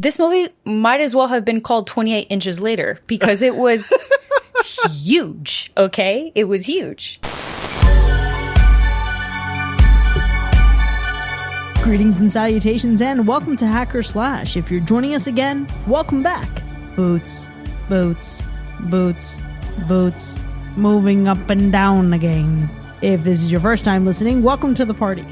This movie might as well have been called 28 Inches Later because it was huge, okay? It was huge. Greetings and salutations and welcome to Hacker Slash. If you're joining us again, welcome back. Boots, boots, boots, boots, moving up and down again. If this is your first time listening, welcome to the party.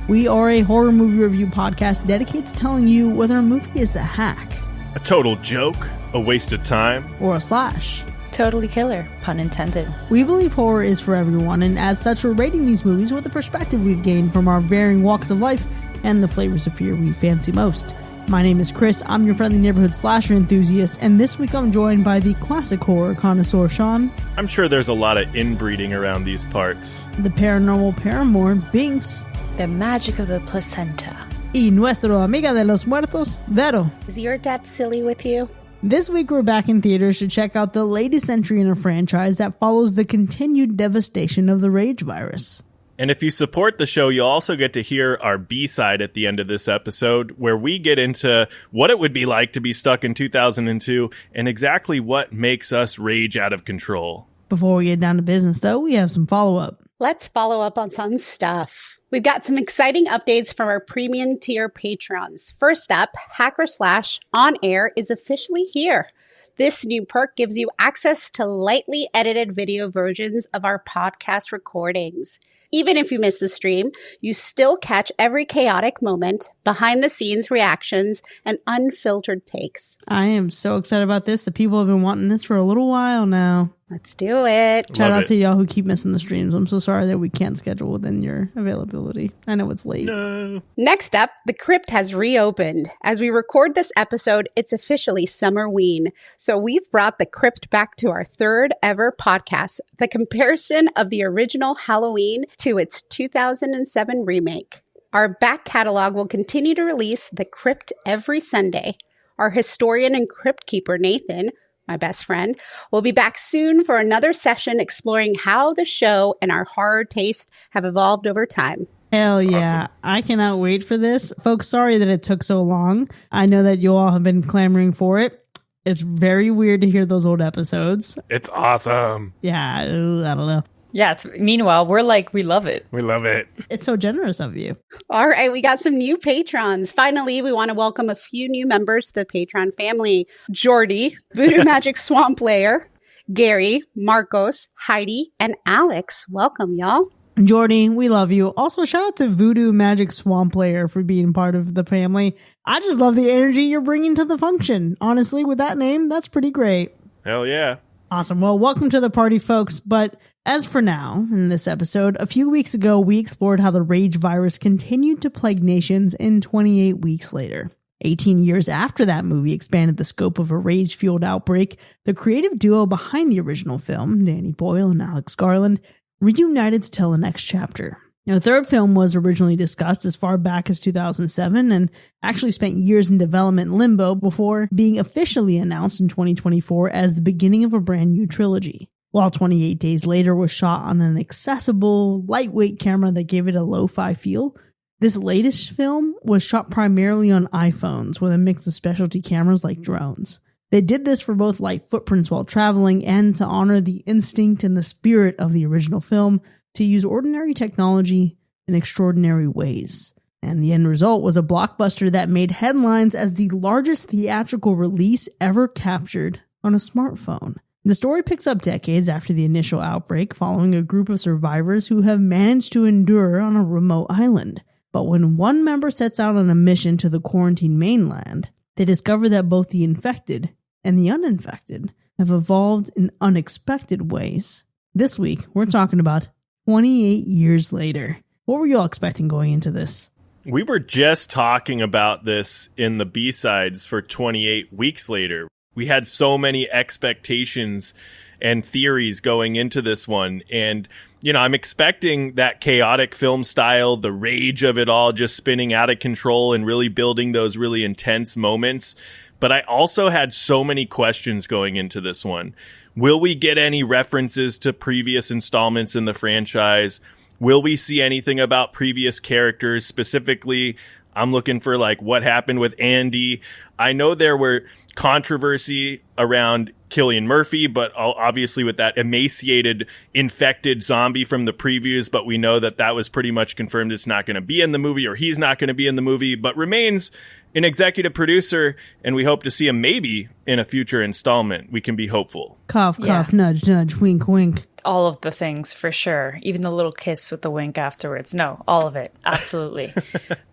We are a horror movie review podcast dedicated to telling you whether a movie is a hack, a total joke, a waste of time, or a slash. Totally killer, pun intended. We believe horror is for everyone, and as such, we're rating these movies with the perspective we've gained from our varying walks of life and the flavors of fear we fancy most. My name is Chris, I'm your friendly neighborhood slasher enthusiast, and this week I'm joined by the classic horror connoisseur Sean. I'm sure there's a lot of inbreeding around these parts. The paranormal paramour Binks. The magic of the placenta. Y nuestro amiga de los muertos, Vero. Is your dad silly with you? This week we're back in theaters to check out the latest entry in a franchise that follows the continued devastation of the rage virus. And if you support the show, you'll also get to hear our B-side at the end of this episode, where we get into what it would be like to be stuck in 2002 and exactly what makes us rage out of control. Before we get down to business, though, we have some follow-up. Let's follow up on some stuff. We've got some exciting updates from our premium tier patrons. First up, Hacker Slash On Air is officially here. This new perk gives you access to lightly edited video versions of our podcast recordings. Even if you miss the stream, you still catch every chaotic moment, behind-the-scenes reactions, and unfiltered takes. I am so excited about this. The people have been wanting this for a little while now. Let's do it. Shout out to y'all who keep missing the streams. I'm so sorry that we can't schedule within your availability. I know it's late. No. Next up, the crypt has reopened. As we record this episode, it's officially Summerween. So we've brought the crypt back to our third ever podcast, the comparison of the original Halloween to its 2007 remake. Our back catalog will continue to release the crypt every Sunday. Our historian and crypt keeper, Nathan, my best friend, will be back soon for another session exploring how the show and our horror taste have evolved over time. Hell yeah. Awesome. I cannot wait for this. Folks, sorry that it took so long. I know that you all have been clamoring for it. It's very weird to hear those old episodes. It's awesome. Yeah, I don't know. Yeah, meanwhile, we're like, we love it. We love it. It's so generous of you. All right, we got some new patrons. Finally, we want to welcome a few new members to the Patreon family. Jordy, Voodoo Magic Swamp Layer, Gary, Marcos, Heidi, and Alex. Welcome, y'all. Jordy, we love you. Also, shout out to Voodoo Magic Swamp Layer for being part of the family. I just love the energy you're bringing to the function. Honestly, with that name, that's pretty great. Hell yeah. Awesome. Well, welcome to the party, folks. But as for now, in this episode, a few weeks ago, we explored how the rage virus continued to plague nations in 28 weeks later. 18 years after that movie expanded the scope of a rage-fueled outbreak, the creative duo behind the original film, Danny Boyle and Alex Garland, reunited to tell the next chapter. Now, the third film was originally discussed as far back as 2007 and actually spent years in development limbo before being officially announced in 2024 as the beginning of a brand new trilogy. While 28 Days Later was shot on an accessible, lightweight camera that gave it a lo-fi feel, this latest film was shot primarily on iPhones with a mix of specialty cameras like drones. They did this for both light footprints while traveling and to honor the instinct and the spirit of the original film to use ordinary technology in extraordinary ways. And the end result was a blockbuster that made headlines as the largest theatrical release ever captured on a smartphone. The story picks up decades after the initial outbreak, following a group of survivors who have managed to endure on a remote island. But when one member sets out on a mission to the quarantine mainland, they discover that both the infected and the uninfected have evolved in unexpected ways. This week, we're talking about 28 years later. What were you all expecting going into this? We were just talking about this in the B-sides for 28 weeks later. We had so many expectations and theories going into this one. And, you know, I'm expecting that chaotic film style, the rage of it all just spinning out of control and really building those really intense moments. But I also had so many questions going into this one. Will we get any references to previous installments in the franchise? Will we see anything about previous characters, specifically I'm looking for like what happened with Andy. I know there were controversy around Cillian Murphy, but obviously with that emaciated, infected zombie from the previews, but we know that that was pretty much confirmed it's not going to be in the movie, or he's not going to be in the movie, but remains an executive producer, and we hope to see him maybe in a future installment. We can be hopeful. Cough, cough, nudge, nudge, wink, wink. All of the things, for sure. Even the little kiss with the wink afterwards. No, all of it. Absolutely.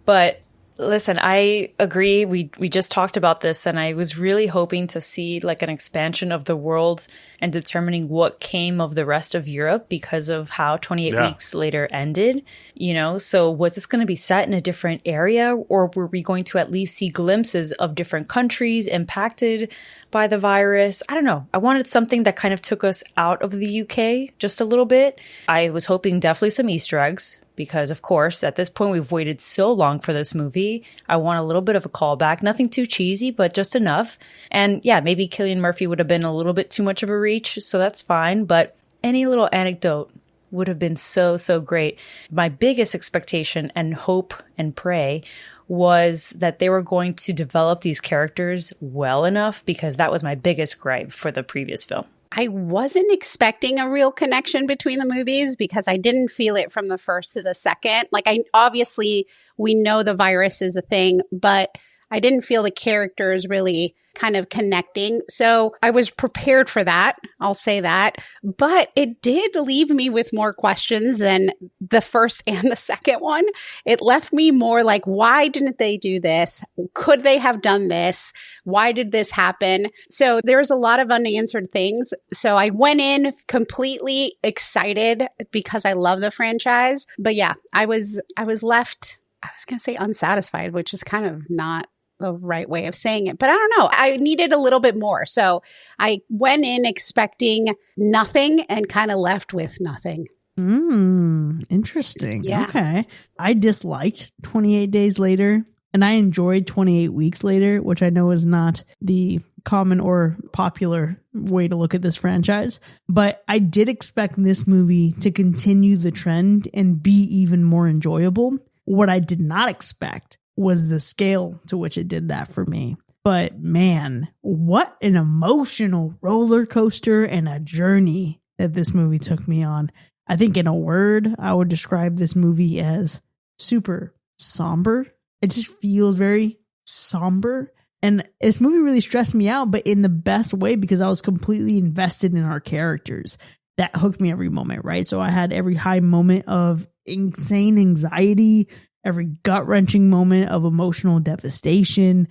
But listen, I agree. We just talked about this, and I was really hoping to see like an expansion of the world and determining what came of the rest of Europe because of how 28 weeks later ended. You know, so was this going to be set in a different area, or were we going to at least see glimpses of different countries impacted by the virus? I don't know. I wanted something that kind of took us out of the UK just a little bit. I was hoping definitely some Easter eggs, because, of course, at this point, we've waited so long for this movie. I want a little bit of a callback. Nothing too cheesy, but just enough. And yeah, maybe Cillian Murphy would have been a little bit too much of a reach, so that's fine. But any little anecdote would have been so, so great. My biggest expectation and hope and pray was that they were going to develop these characters well enough, because that was my biggest gripe for the previous film. I wasn't expecting a real connection between the movies because I didn't feel it from the first to the second. Like, obviously we know the virus is a thing, but I didn't feel the characters really kind of connecting. So I was prepared for that. I'll say that. But it did leave me with more questions than the first and the second one. It left me more like, why didn't they do this? Could they have done this? Why did this happen? So there's a lot of unanswered things. So I went in completely excited because I love the franchise. But yeah, I was left, I was going to say unsatisfied, which is kind of not the right way of saying it, but I don't know. I needed a little bit more. So I went in expecting nothing and kind of left with nothing. Interesting. Yeah. Okay. I disliked 28 Days Later, and I enjoyed 28 Weeks Later, which I know is not the common or popular way to look at this franchise. But I did expect this movie to continue the trend and be even more enjoyable. What I did not expect was the scale to which it did that for me. But man, what an emotional roller coaster and a journey that this movie took me on. I think in a word, I would describe this movie as super somber. It just feels very somber. And this movie really stressed me out, but in the best way, because I was completely invested in our characters. That hooked me every moment, right? So I had every high moment of insane anxiety, every gut-wrenching moment of emotional devastation,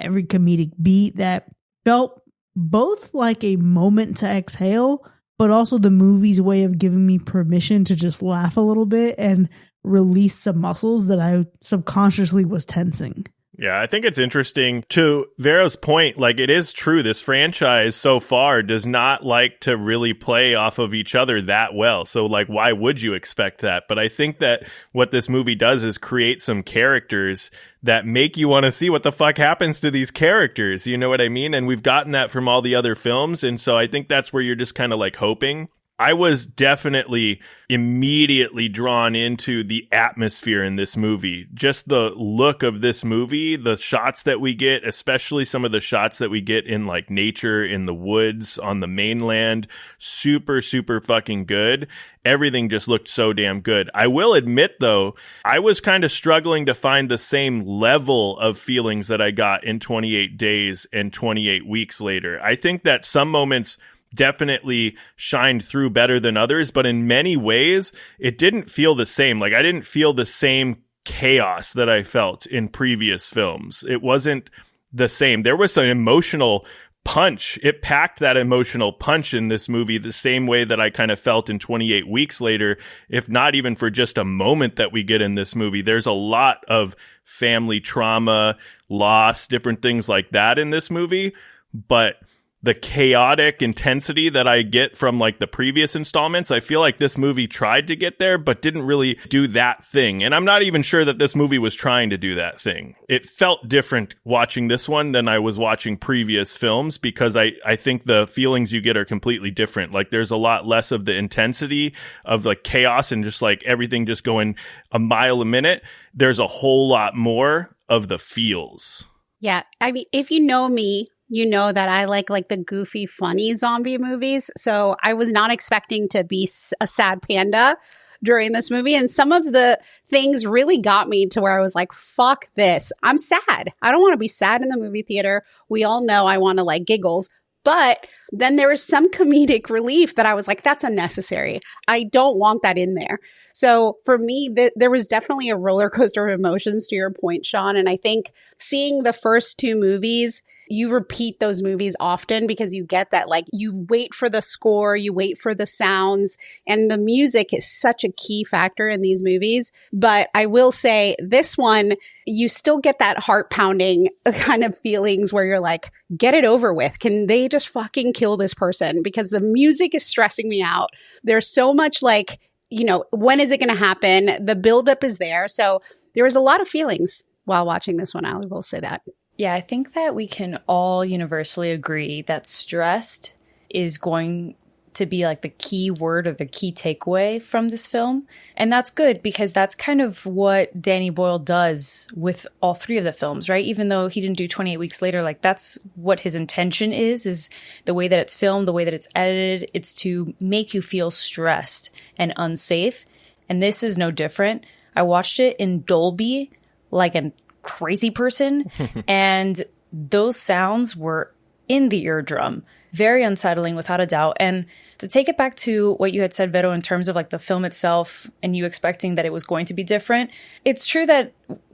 every comedic beat that felt both like a moment to exhale, but also the movie's way of giving me permission to just laugh a little bit and release some muscles that I subconsciously was tensing. Yeah, I think it's interesting. To Vero's point, like, it is true, this franchise so far does not like to really play off of each other that well. So, like, why would you expect that? But I think that what this movie does is create some characters that make you want to see what the fuck happens to these characters. You know what I mean? And we've gotten that from all the other films. And so I think that's where you're just kind of like hoping. I was definitely immediately drawn into the atmosphere in this movie. Just the look of this movie, the shots that we get, especially some of the shots that we get in like nature, in the woods, on the mainland, super, super fucking good. Everything just looked so damn good. I will admit, though, I was kind of struggling to find the same level of feelings that I got in 28 Days and 28 Weeks Later. I think that some moments definitely shined through better than others, but in many ways it didn't feel the same. Like, I didn't feel the same chaos that I felt in previous films. It wasn't the same. There was an emotional punch. It packed that emotional punch in this movie the same way that I kind of felt in 28 Weeks Later, if not even for just a moment that we get in this movie. There's a lot of family trauma, loss, different things like that in this movie, but the chaotic intensity that I get from like the previous installments. I feel like this movie tried to get there, but didn't really do that thing. And I'm not even sure that this movie was trying to do that thing. It felt different watching this one than I was watching previous films, because I think the feelings you get are completely different. Like there's a lot less of the intensity of like chaos and just like everything just going a mile a minute. There's a whole lot more of the feels. Yeah. I mean, if you know me, you know that I like the goofy, funny zombie movies. So I was not expecting to be a sad panda during this movie. And some of the things really got me to where I was like, fuck this. I'm sad. I don't want to be sad in the movie theater. We all know I want to like giggles. But then there was some comedic relief that I was like, that's unnecessary. I don't want that in there. So for me, there was definitely a roller coaster of emotions, to your point, Sean. And I think seeing the first two movies, you repeat those movies often because you get that, like, you wait for the score, you wait for the sounds, and the music is such a key factor in these movies. But I will say this one, you still get that heart pounding kind of feelings where you're like, get it over with. Can they just fucking kill this person? Because the music is stressing me out. There's so much like, you know, when is it going to happen? The buildup is there. So there was a lot of feelings while watching this one. I will say that. Yeah, I think that we can all universally agree that stressed is going to be like the key word or the key takeaway from this film. And that's good because that's kind of what Danny Boyle does with all three of the films, right? Even though he didn't do 28 Weeks Later, like that's what his intention is the way that it's filmed, the way that it's edited. It's to make you feel stressed and unsafe. And this is no different. I watched it in Dolby like a crazy person, and those sounds were in the eardrum. Very unsettling, without a doubt. And to take it back to what you had said, Vero, in terms of like the film itself and you expecting that it was going to be different, it's true that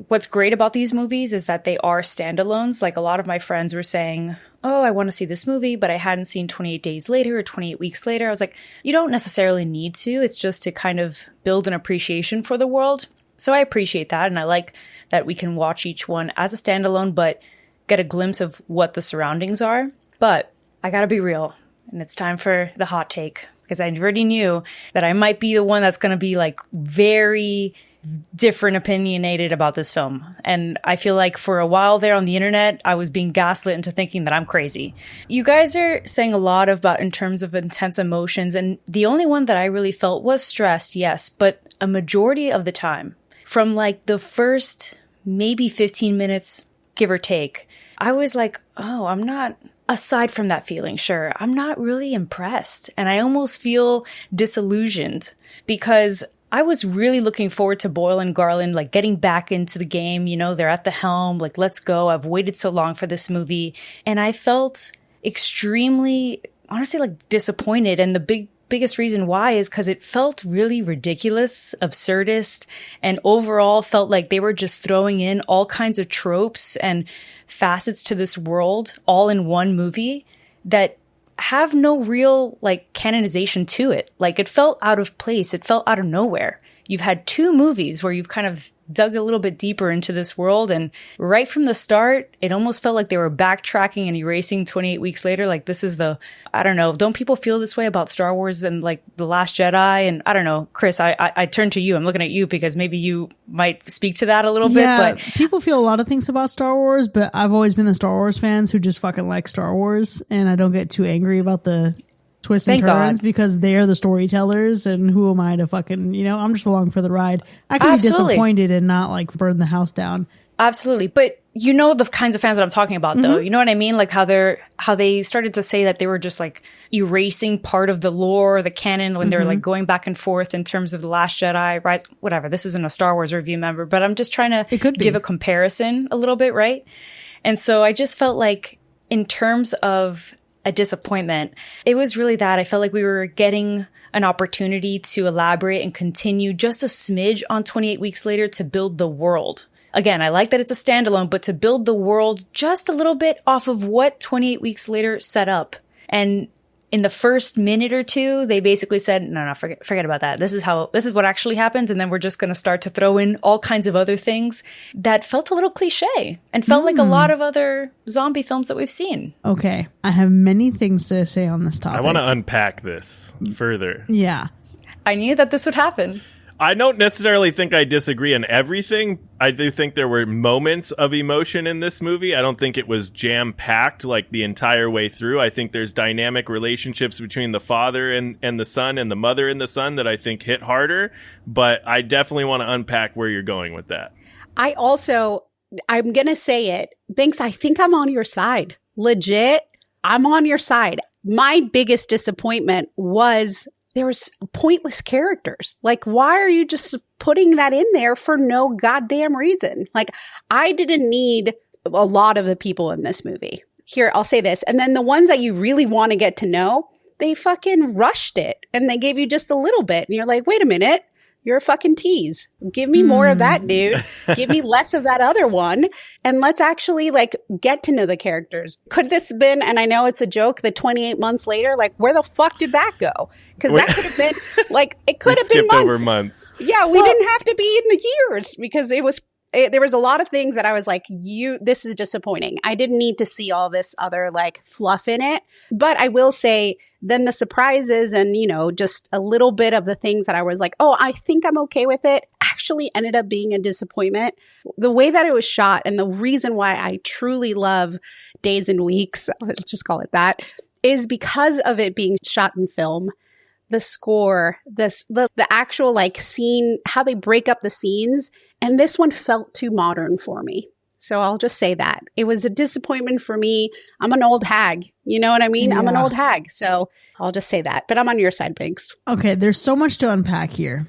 what's great about these movies is that they are standalones. Like a lot of my friends were saying, oh, I want to see this movie, but I hadn't seen 28 Days Later or 28 Weeks Later. I was like, you don't necessarily need to. It's just to kind of build an appreciation for the world. So I appreciate that. And I like that we can watch each one as a standalone, but get a glimpse of what the surroundings are. But I gotta be real, and it's time for the hot take, because I already knew that I might be the one that's gonna be like very different opinionated about this film. And I feel like for a while there on the internet, I was being gaslit into thinking that I'm crazy. You guys are saying a lot about in terms of intense emotions, and the only one that I really felt was stressed, yes, but a majority of the time, from like the first maybe 15 minutes, give or take, I was like, oh, I'm not, aside from that feeling, sure, I'm not really impressed. And I almost feel disillusioned because I was really looking forward to Boyle and Garland, like getting back into the game. You know, they're at the helm, like, let's go. I've waited so long for this movie. And I felt extremely, honestly, like disappointed. And the biggest reason why is because it felt really ridiculous, absurdist, and overall felt like they were just throwing in all kinds of tropes and facets to this world all in one movie that have no real like canonization to it. Like it felt out of place. It felt out of nowhere. You've had two movies where you've kind of dug a little bit deeper into this world. And right from the start, it almost felt like they were backtracking and erasing 28 Weeks Later. Like this is I don't know. Don't people feel this way about Star Wars and like The Last Jedi? And I don't know, Chris, I turn to you. I'm looking at you because maybe you might speak to that a little bit. But people feel a lot of things about Star Wars, but I've always been the Star Wars fans who just fucking like Star Wars. And I don't get too angry about the twists and turns because they're the storytellers, and who am I to fucking, you know, I'm just along for the ride. I can be disappointed and not like burn the house down. Absolutely. But you know the kinds of fans that I'm talking about though. You know what I mean? Like how they started to say that they were just like erasing part of the lore, the canon, when they're like going back and forth in terms of The Last Jedi, Rise, whatever. This isn't a Star Wars review, member, but I'm just trying to give a comparison a little bit, right? And so I just felt like in terms of a disappointment, it was really that I felt like we were getting an opportunity to elaborate and continue just a smidge on 28 Weeks Later to build the world. Again, I like that it's a standalone, but to build the world just a little bit off of what 28 Weeks Later set up. And in the first minute or two, they basically said, no, forget about that. This is what actually happens. And then we're just going to start to throw in all kinds of other things that felt a little cliche and felt like a lot of other zombie films that we've seen. Okay. I have many things to say on this topic. I want to unpack this further. Yeah. I knew that this would happen. I don't necessarily think I disagree on everything. I do think there were moments of emotion in this movie. I don't think it was jam-packed like the entire way through. I think there's dynamic relationships between the father and the son and the mother and the son that I think hit harder. But I definitely want to unpack where you're going with that. I'm going to say it. Binks, I think I'm on your side. Legit, I'm on your side. My biggest disappointment was there was pointless characters. Like, why are you just putting that in there for no goddamn reason? Like, I didn't need a lot of the people in this movie. Here, I'll say this. And then the ones that you really want to get to know, they fucking rushed it. And they gave you just a little bit. And you're like, wait a minute. You're a fucking tease. Give me more of that, dude. Give me less of that other one. And let's actually like get to know the characters. Could this have been, and I know it's a joke, the 28 months later, like where the fuck did that go? Because that could have been like, it could have been months. Over months. Yeah, we didn't have to be in the years because there was a lot of things that I was like, this is disappointing. I didn't need to see all this other like fluff in it. But I will say then the surprises and, just a little bit of the things that I was like, oh, I think I'm okay with it, actually ended up being a disappointment. The way that it was shot and the reason why I truly love Days and Weeks, let's just call it that, is because of it being shot in film. The score, the actual like scene, how they break up the scenes. And this one felt too modern for me. So I'll just say that. It was a disappointment for me. I'm an old hag. You know what I mean? Yeah. I'm an old hag. So I'll just say that. But I'm on your side, Binks. Okay, there's so much to unpack here.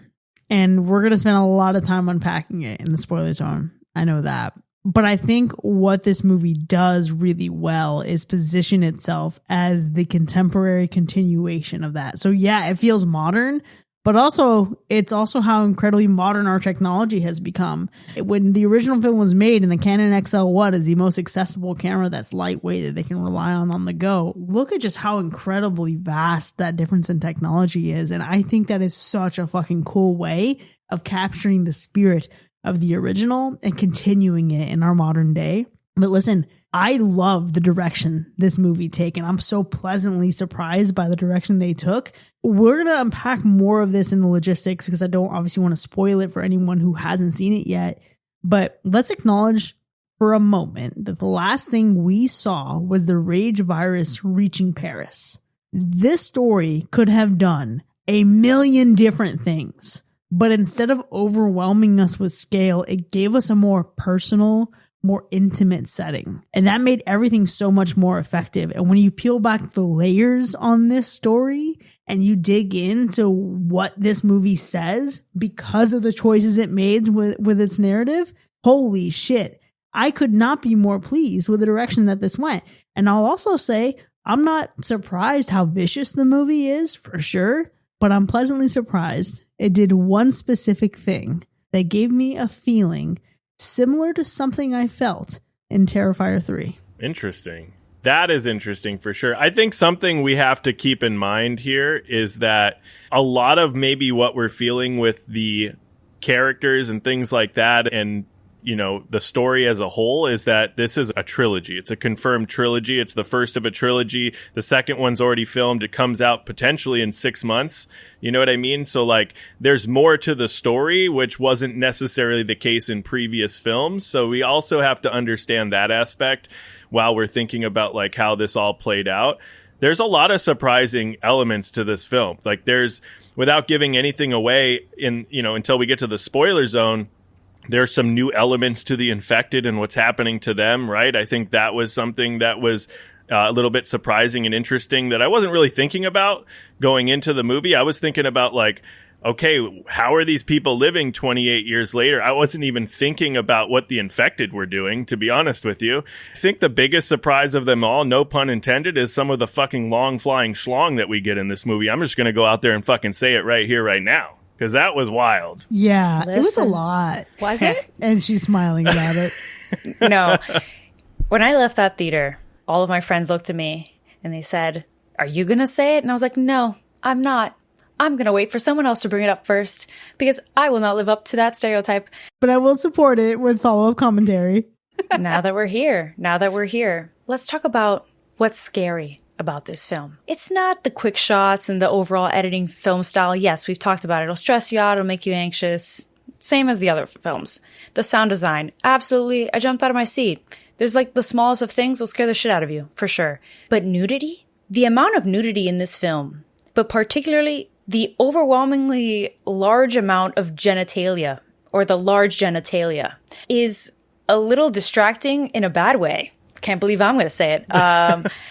And we're going to spend a lot of time unpacking it in the spoiler zone. I know that. But I think what this movie does really well is position itself as the contemporary continuation of that. So yeah, it feels modern, but also it's also how incredibly modern our technology has become. When the original film was made and the Canon XL1 is the most accessible camera that's lightweight that they can rely on the go, look at just how incredibly vast that difference in technology is. And I think that is such a fucking cool way of capturing the spirit of the original and continuing it in our modern day. But listen, I love the direction this movie taken. I'm so pleasantly surprised by the direction they took. We're going to unpack more of this in the logistics because I don't obviously want to spoil it for anyone who hasn't seen it yet. But let's acknowledge for a moment that the last thing we saw was the rage virus reaching Paris. This story could have done a million different things. But instead of overwhelming us with scale, it gave us a more personal, more intimate setting. And that made everything so much more effective. And when you peel back the layers on this story and you dig into what this movie says because of the choices it made with its narrative, holy shit. I could not be more pleased with the direction that this went. And I'll also say, I'm not surprised how vicious the movie is, for sure. But I'm pleasantly surprised it did one specific thing that gave me a feeling similar to something I felt in Terrifier 3. Interesting. That is interesting for sure. I think something we have to keep in mind here is that a lot of maybe what we're feeling with the characters and things like that and the story as a whole is that this is a trilogy. It's a confirmed trilogy. It's the first of a trilogy. The second one's already filmed. It comes out potentially in 6 months. You know what I mean? So like there's more to the story, which wasn't necessarily the case in previous films. So we also have to understand that aspect while we're thinking about like how this all played out. There's a lot of surprising elements to this film. Like there's, without giving anything away until we get to the spoiler zone, there's some new elements to the infected and what's happening to them, right? I think that was something that was a little bit surprising and interesting that I wasn't really thinking about going into the movie. I was thinking about like, okay, how are these people living 28 years later? I wasn't even thinking about what the infected were doing, to be honest with you. I think the biggest surprise of them all, no pun intended, is some of the fucking long flying schlong that we get in this movie. I'm just going to go out there and fucking say it right here, right now. Because that was wild. Yeah, Listen. It was a lot. Was it? And she's smiling about it. No. When I left that theater, all of my friends looked at me and they said, are you going to say it? And I was like, no, I'm not. I'm going to wait for someone else to bring it up first because I will not live up to that stereotype. But I will support it with follow-up commentary. Now that we're here, let's talk about what's scary about this film. It's not the quick shots and the overall editing film style. Yes, we've talked about it. It'll stress you out. It'll make you anxious. Same as the other films. The sound design. Absolutely. I jumped out of my seat. There's like the smallest of things will scare the shit out of you, for sure. But nudity? The amount of nudity in this film, but particularly the overwhelmingly large amount of genitalia, or the large genitalia, is a little distracting in a bad way. Can't believe I'm going to say it.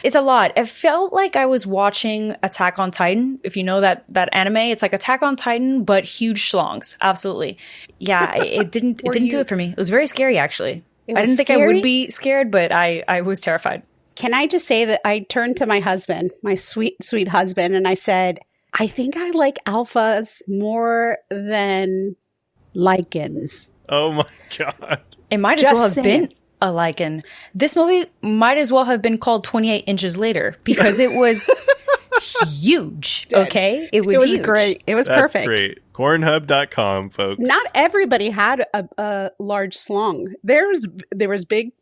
It's a lot. It felt like I was watching Attack on Titan. If you know that anime, it's like Attack on Titan, but huge schlongs. Absolutely. Yeah, it didn't do it for me. It was very scary, actually. I didn't think I would be scared, but I was terrified. Can I just say that I turned to my husband, my sweet, sweet husband, and I said, I think I like alphas more than lichens. Oh my God. It might as well have been a lichen. This movie might as well have been called 28 Inches Later because it was huge. Okay? It was huge. Great. It was perfect. Great. Cornhub.com, folks. Not everybody had a large slong. There was big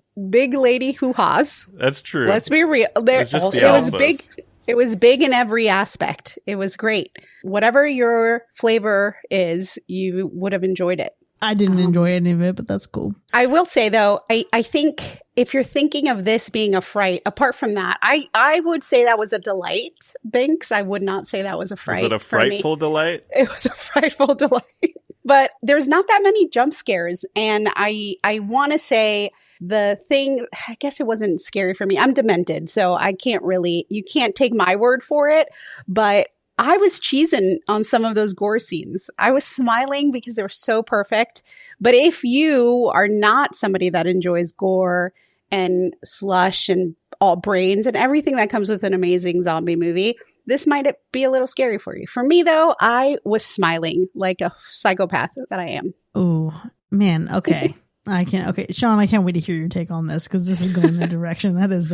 lady hoo-ha's. That's true. It was big. It was big in every aspect. It was great. Whatever your flavor is, you would have enjoyed it. I didn't enjoy any of it, but that's cool. I will say, though, I think if you're thinking of this being a fright, apart from that, I would say that was a delight, Binks. I would not say that was a fright. Was it a frightful delight? It was a frightful delight. But there's not that many jump scares. And I want to say the thing, I guess it wasn't scary for me. I'm demented, so you can't take my word for it. But I was cheesing on some of those gore scenes. I was smiling because they were so perfect. But if you are not somebody that enjoys gore and slush and all brains and everything that comes with an amazing zombie movie, this might be a little scary for you. For me, though, I was smiling like a psychopath that I am. Oh, man. Okay. Okay, Sean, I can't wait to hear your take on this because this is going in a direction that is,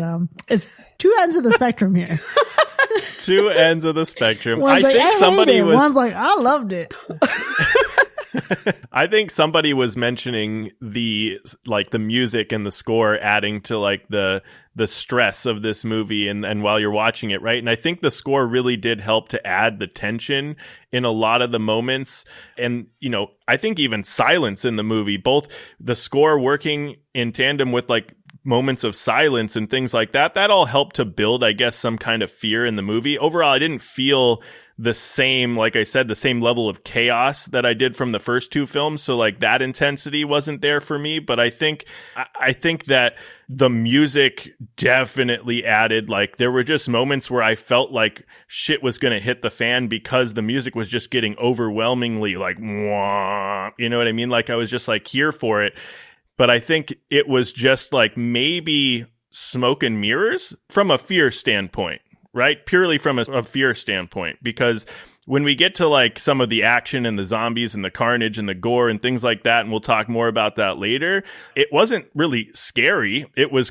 it's two ends of the spectrum here. Two ends of the spectrum. One's I loved it. I think somebody was mentioning the music and the score adding to like the stress of this movie and while you're watching it, right? And I think the score really did help to add the tension in a lot of the moments. And, I think even silence in the movie, both the score working in tandem with like moments of silence and things like that all helped to build, I guess, some kind of fear in the movie. Overall, I didn't feel the same, like I said, the same level of chaos that I did from the first two films. So like that intensity wasn't there for me. But I think that the music definitely added, like there were just moments where I felt like shit was going to hit the fan because the music was just getting overwhelmingly like, wah, you know what I mean? Like I was just like here for it. But I think it was just like maybe smoke and mirrors from a fear standpoint, right? Purely from a fear standpoint, because when we get to like some of the action and the zombies and the carnage and the gore and things like that, and we'll talk more about that later, it wasn't really scary. It was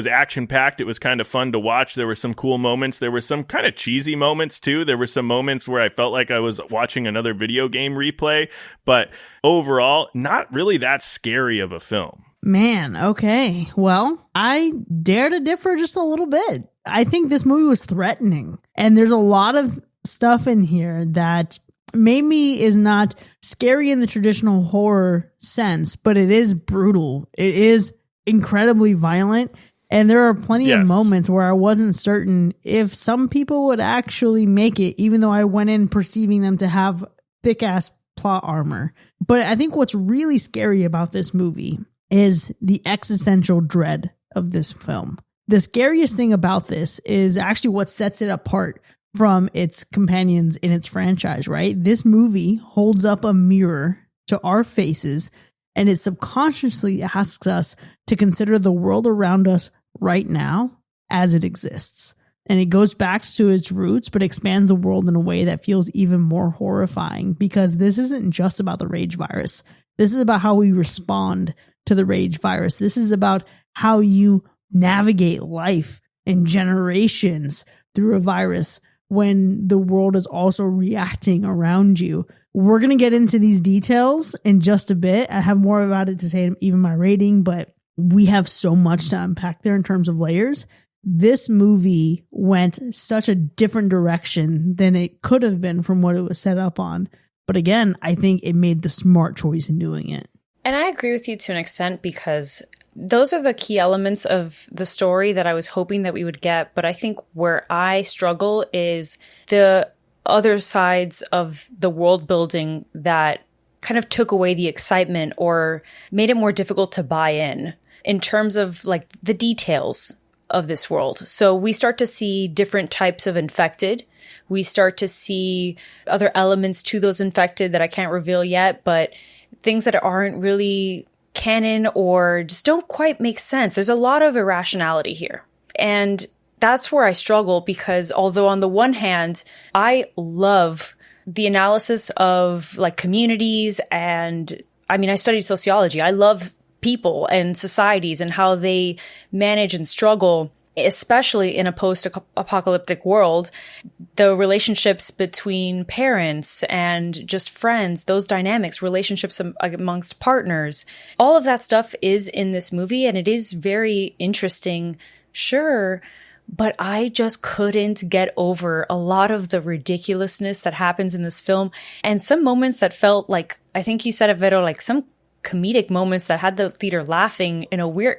action packed. It was kind of fun to watch. There were some cool moments. There were some kind of cheesy moments too. There were some moments where I felt like I was watching another video game replay, but overall, not really that scary of a film. Man, okay. Well, I dare to differ just a little bit. I think this movie was threatening, and there's a lot of stuff in here that maybe is not scary in the traditional horror sense, but it is brutal. It is incredibly violent, and there are plenty of moments where I wasn't certain if some people would actually make it, even though I went in perceiving them to have thick-ass plot armor. But I think what's really scary about this movie is the existential dread of this film. The scariest thing about this is actually what sets it apart from its companions in its franchise, right? This movie holds up a mirror to our faces, and it subconsciously asks us to consider the world around us right now as it exists. And it goes back to its roots, but expands the world in a way that feels even more horrifying, because this isn't just about the rage virus. This is about how we respond to the rage virus. This is about how you navigate life and generations through a virus when the world is also reacting around you. We're going to get into these details in just a bit. I have more about it to say, even my rating, but we have so much to unpack there in terms of layers. This movie went such a different direction than it could have been from what it was set up on. But again, I think it made the smart choice in doing it. And I agree with you to an extent, because those are the key elements of the story that I was hoping that we would get. But I think where I struggle is the other sides of the world building that kind of took away the excitement or made it more difficult to buy in terms of like the details of this world. So we start to see different types of infected. We start to see other elements to those infected that I can't reveal yet, but things that aren't really canon or just don't quite make sense. There's a lot of irrationality here. And that's where I struggle, because although on the one hand, I love the analysis of like communities, and I mean, I studied sociology. I love people and societies and how they manage and struggle, especially in a post-apocalyptic world. The relationships between parents and just friends, those dynamics, relationships amongst partners, all of that stuff is in this movie, and it is very interesting, sure. But I just couldn't get over a lot of the ridiculousness that happens in this film, and some moments that felt like, I think you said it, Vero, like some comedic moments that had the theater laughing in a weird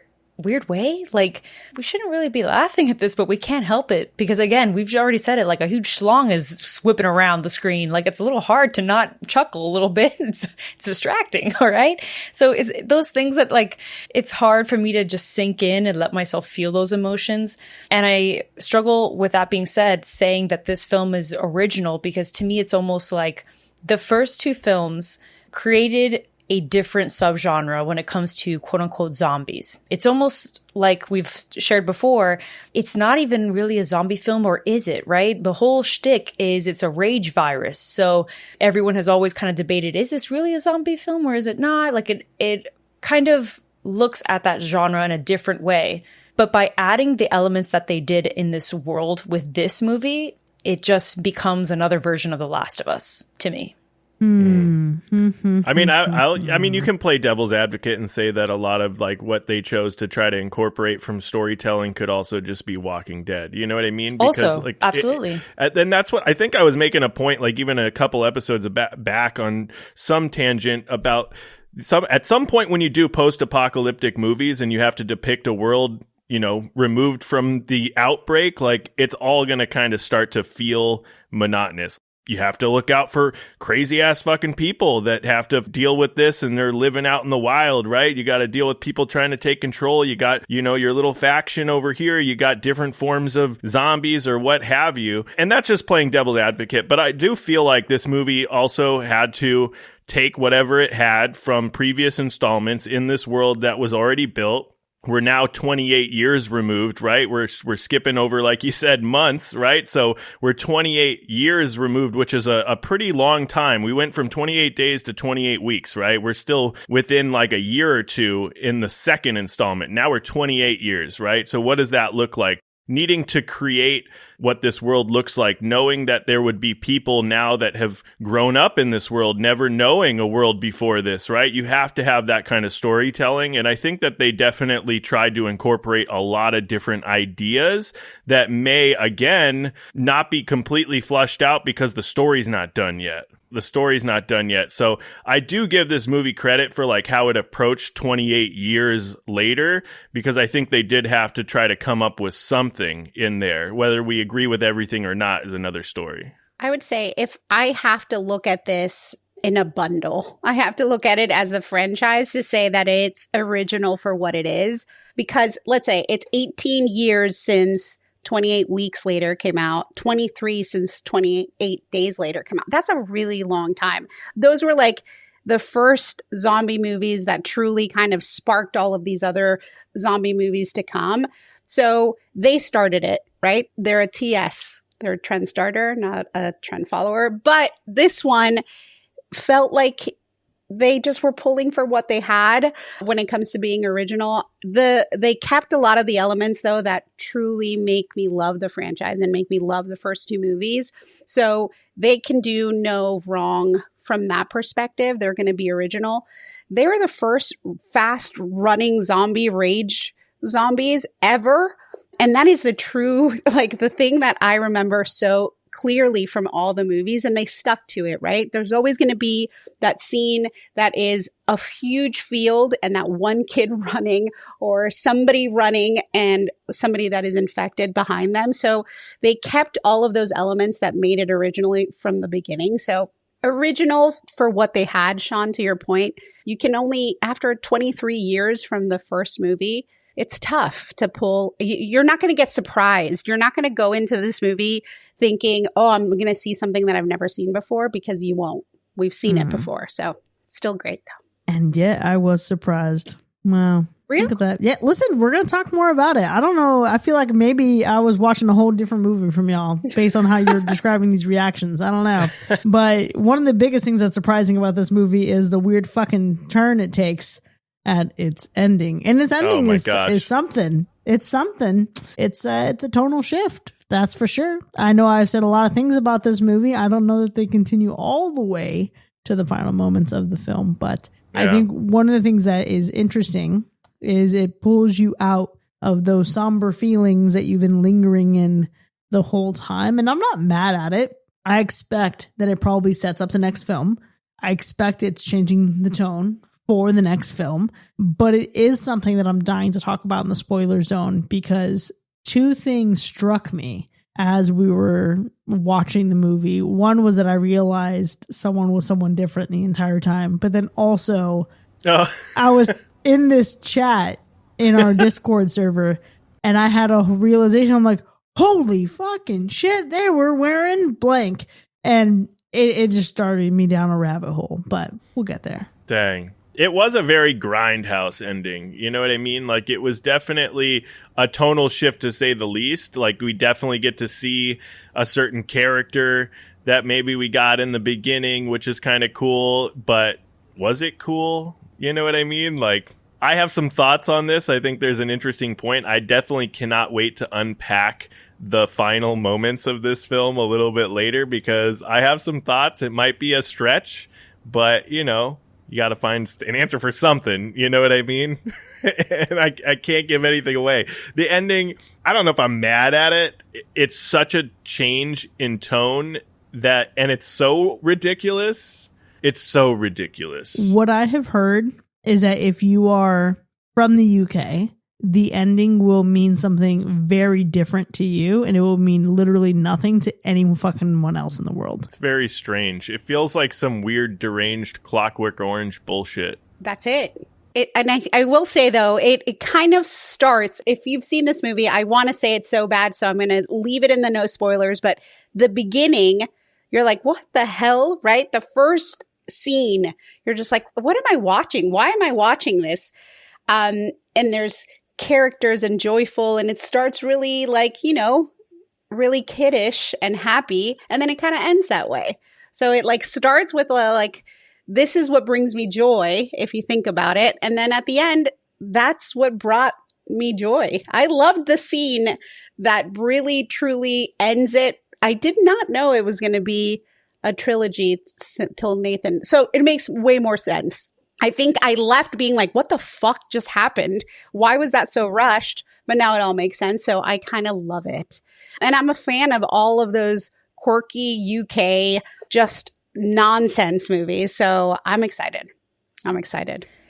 way. Like, we shouldn't really be laughing at this, but we can't help it, because again, we've already said it, like a huge schlong is whipping around the screen. Like, it's a little hard to not chuckle a little bit. It's distracting. All right. So it's those things that, like, it's hard for me to just sink in and let myself feel those emotions. And I struggle with that being said, saying that this film is original, because to me, it's almost like the first two films created a different subgenre when it comes to quote unquote zombies. It's almost like we've shared before, it's not even really a zombie film, or is it, right? The whole shtick is it's a rage virus. So everyone has always kind of debated, is this really a zombie film or is it not? Like it kind of looks at that genre in a different way. But by adding the elements that they did in this world with this movie, it just becomes another version of The Last of Us to me. I mean, you can play devil's advocate and say that a lot of like what they chose to try to incorporate from storytelling could also just be Walking Dead. You know what I mean? Because, also, like, absolutely. Then that's what I think I was making a point, like even a couple episodes back on some tangent about at some point when you do post-apocalyptic movies and you have to depict a world, you know, removed from the outbreak, like it's all going to kind of start to feel monotonous. You have to look out for crazy ass fucking people that have to deal with this, and they're living out in the wild, right? You got to deal with people trying to take control. You got, you know, your little faction over here. You got different forms of zombies or what have you. And that's just playing devil's advocate. But I do feel like this movie also had to take whatever it had from previous installments in this world that was already built. We're now 28 years removed, right? We're skipping over, like you said, months, right? So we're 28 years removed, which is a pretty long time. We went from 28 days to 28 weeks, right? We're still within like a year or two in the second installment. Now we're 28 years, right? So what does that look like? Needing to create what this world looks like, knowing that there would be people now that have grown up in this world, never knowing a world before this, right? You have to have that kind of storytelling. And I think that they definitely tried to incorporate a lot of different ideas that may, again, not be completely flushed out because the story's not done yet. The story's not done yet. So I do give this movie credit for like how it approached 28 years later, because I think they did have to try to come up with something in there. Whether we agree with everything or not is another story. I would say if I have to look at this in a bundle, I have to look at it as the franchise to say that it's original for what it is. Because let's say it's 18 years since 28 weeks later came out, 23 since 28 days later came out. That's a really long time. Those were like the first zombie movies that truly kind of sparked all of these other zombie movies to come. So they started it, right? They're a TS. They're a trend starter, not a trend follower. But this one felt like they just were pulling for what they had when it comes to being original. They kept a lot of the elements, though, that truly make me love the franchise and make me love the first two movies. So they can do no wrong from that perspective. They're going to be original. They were the first fast-running zombie rage zombies ever. And that is the true, like, the thing that I remember so clearly from all the movies, and they stuck to it, right? There's always going to be that scene that is a huge field and that one kid running or somebody running and somebody that is infected behind them. So they kept all of those elements that made it originally from the beginning. So original for what they had, Sean, to your point, you can only, after 23 years from the first movie, it's tough to pull. You're not going to get surprised. You're not going to go into this movie thinking, oh, I'm going to see something that I've never seen before, because you won't. We've seen it before. So still great, though. And yet I was surprised. Wow. Really? Look at that. Yeah, listen, we're going to talk more about it. I don't know. I feel like maybe I was watching a whole different movie from y'all based on how you're describing these reactions. I don't know. But one of the biggest things that's surprising about this movie is the weird fucking turn it takes at its ending. And its ending is something. It's something. It's a tonal shift. That's for sure. I know I've said a lot of things about this movie. I don't know that they continue all the way to the final moments of the film, but I think one of the things that is interesting is it pulls you out of those somber feelings that you've been lingering in the whole time. And I'm not mad at it. I expect that it probably sets up the next film. I expect it's changing the tone for the next film, but it is something that I'm dying to talk about in the spoiler zone, because two things struck me as we were watching the movie. One was that I realized someone was someone different the entire time, but then also I was in this chat in our Discord server and I had a realization. I'm like, holy fucking shit, they were wearing blank. And it just started me down a rabbit hole, but we'll get there. Dang. It was a very grindhouse ending. You know what I mean? Like, it was definitely a tonal shift, to say the least. Like, we definitely get to see a certain character that maybe we got in the beginning, which is kind of cool. But was it cool? You know what I mean? Like, I have some thoughts on this. I think there's an interesting point. I definitely cannot wait to unpack the final moments of this film a little bit later, because I have some thoughts. It might be a stretch, but, you know, you got to find an answer for something. You know what I mean? And I can't give anything away. The ending, I don't know if I'm mad at it. It's such a change in tone that, and it's so ridiculous. It's so ridiculous. What I have heard is that if you are from the UK, the ending will mean something very different to you, and it will mean literally nothing to any fucking one else in the world. It's very strange. It feels like some weird, deranged Clockwork Orange bullshit. That's it. And I will say, though, it kind of starts, if you've seen this movie, I want to say it's so bad, so I'm going to leave it in the no spoilers, but the beginning, you're like, what the hell, right? The first scene, you're just like, what am I watching? Why am I watching this? And there's characters and joyful, and it starts really, like, you know, really kiddish and happy, and then it kind of ends that way. So it, like, starts with like, this is what brings me joy, if you think about it, and then at the end, that's what brought me joy. I loved the scene that really truly ends it. I did not know it was going to be a trilogy till Nathan, so it makes way more sense. I think I left being like, what the fuck just happened? Why was that so rushed? But now it all makes sense. So I kind of love it. And I'm a fan of all of those quirky UK, just nonsense movies. So I'm excited.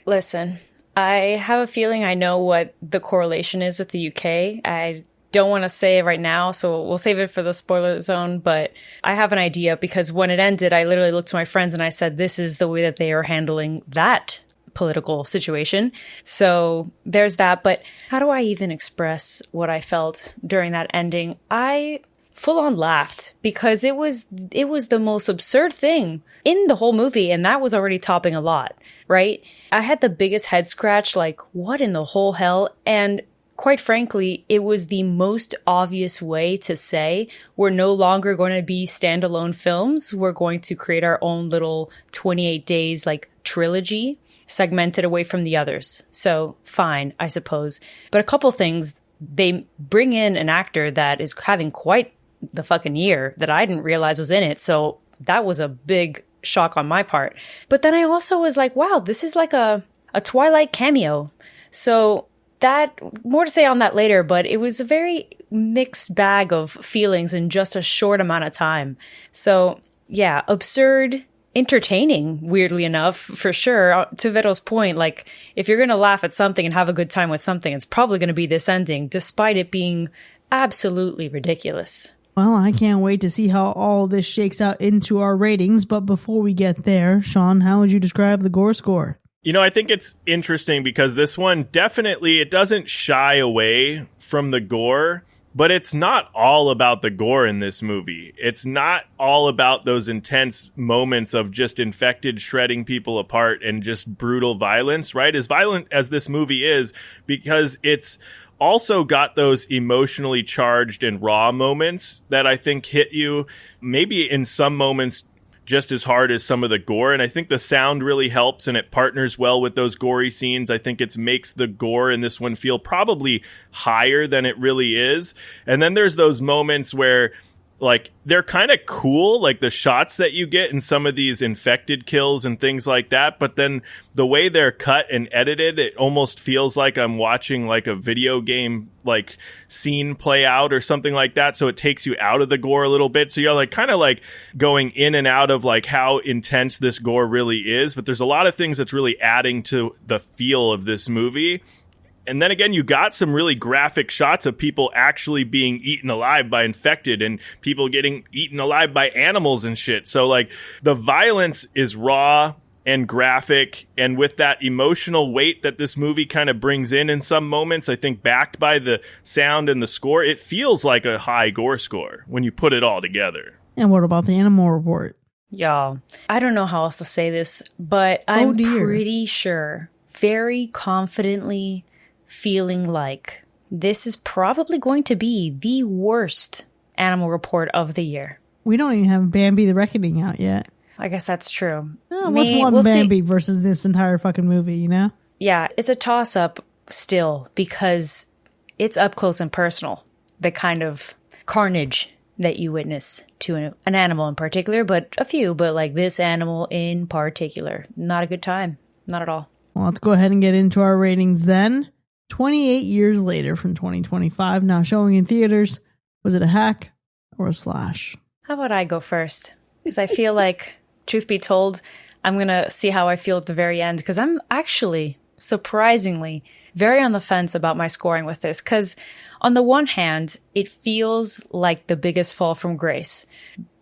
Listen, I have a feeling I know what the correlation is with the UK. I don't want to say it right now, so we'll save it for the spoiler zone, but I have an idea, because when it ended, I literally looked to my friends and I said, this is the way that they are handling that political situation. So there's that, but how do I even express what I felt during that ending? I full on laughed, because it was the most absurd thing in the whole movie, and that was already topping a lot, right? I had the biggest head scratch, like, what in the whole hell? And quite frankly, it was the most obvious way to say we're no longer going to be standalone films. We're going to create our own little 28 days like trilogy segmented away from the others. So fine, I suppose. But a couple things, they bring in an actor that is having quite the fucking year that I didn't realize was in it. So that was a big shock on my part. But then I also was like, wow, this is like a Twilight cameo. So that, more to say on that later, but it was a very mixed bag of feelings in just a short amount of time. So yeah, absurd, entertaining, weirdly enough, for sure. To Vito's point, like, if you're going to laugh at something and have a good time with something, it's probably going to be this ending, despite it being absolutely ridiculous. Well, I can't wait to see how all this shakes out into our ratings. But before we get there, Sean, how would you describe the gore score? You know, I think it's interesting because this one definitely, it doesn't shy away from the gore, but it's not all about the gore in this movie. It's not all about those intense moments of just infected shredding people apart and just brutal violence, right? As violent as this movie is, because it's also got those emotionally charged and raw moments that I think hit you maybe in some moments just as hard as some of the gore. And I think the sound really helps and it partners well with those gory scenes. I think it makes the gore in this one feel probably higher than it really is. And then there's those moments where, like, they're kind of cool, like the shots that you get in some of these infected kills and things like that. But then the way they're cut and edited, it almost feels like I'm watching like a video game, like, scene play out or something like that. So it takes you out of the gore a little bit. So you're like kind of like going in and out of like how intense this gore really is. But there's a lot of things that's really adding to the feel of this movie. And then again, you got some really graphic shots of people actually being eaten alive by infected and people getting eaten alive by animals and shit. So like the violence is raw and graphic, and with that emotional weight that this movie kind of brings in some moments, I think backed by the sound and the score, it feels like a high gore score when you put it all together. And what about the animal report? Y'all, I don't know how else to say this, but I'm pretty sure, very confidently feeling like this is probably going to be the worst animal report of the year. We don't even have Bambi the Reckoning out yet. I guess that's true. What's one Bambi versus this entire fucking movie, you know? Yeah, it's a toss-up still because it's up close and personal. The kind of carnage that you witness to an animal in particular, but a few, but like this animal in particular. Not a good time. Not at all. Well, let's go ahead and get into our ratings then. 28 years later from 2025, now showing in theaters. Was it a hack or a slash? How about I go first? Because I feel like, truth be told, I'm going to see how I feel at the very end. Because I'm actually, surprisingly, very on the fence about my scoring with this. Because on the one hand, it feels like the biggest fall from grace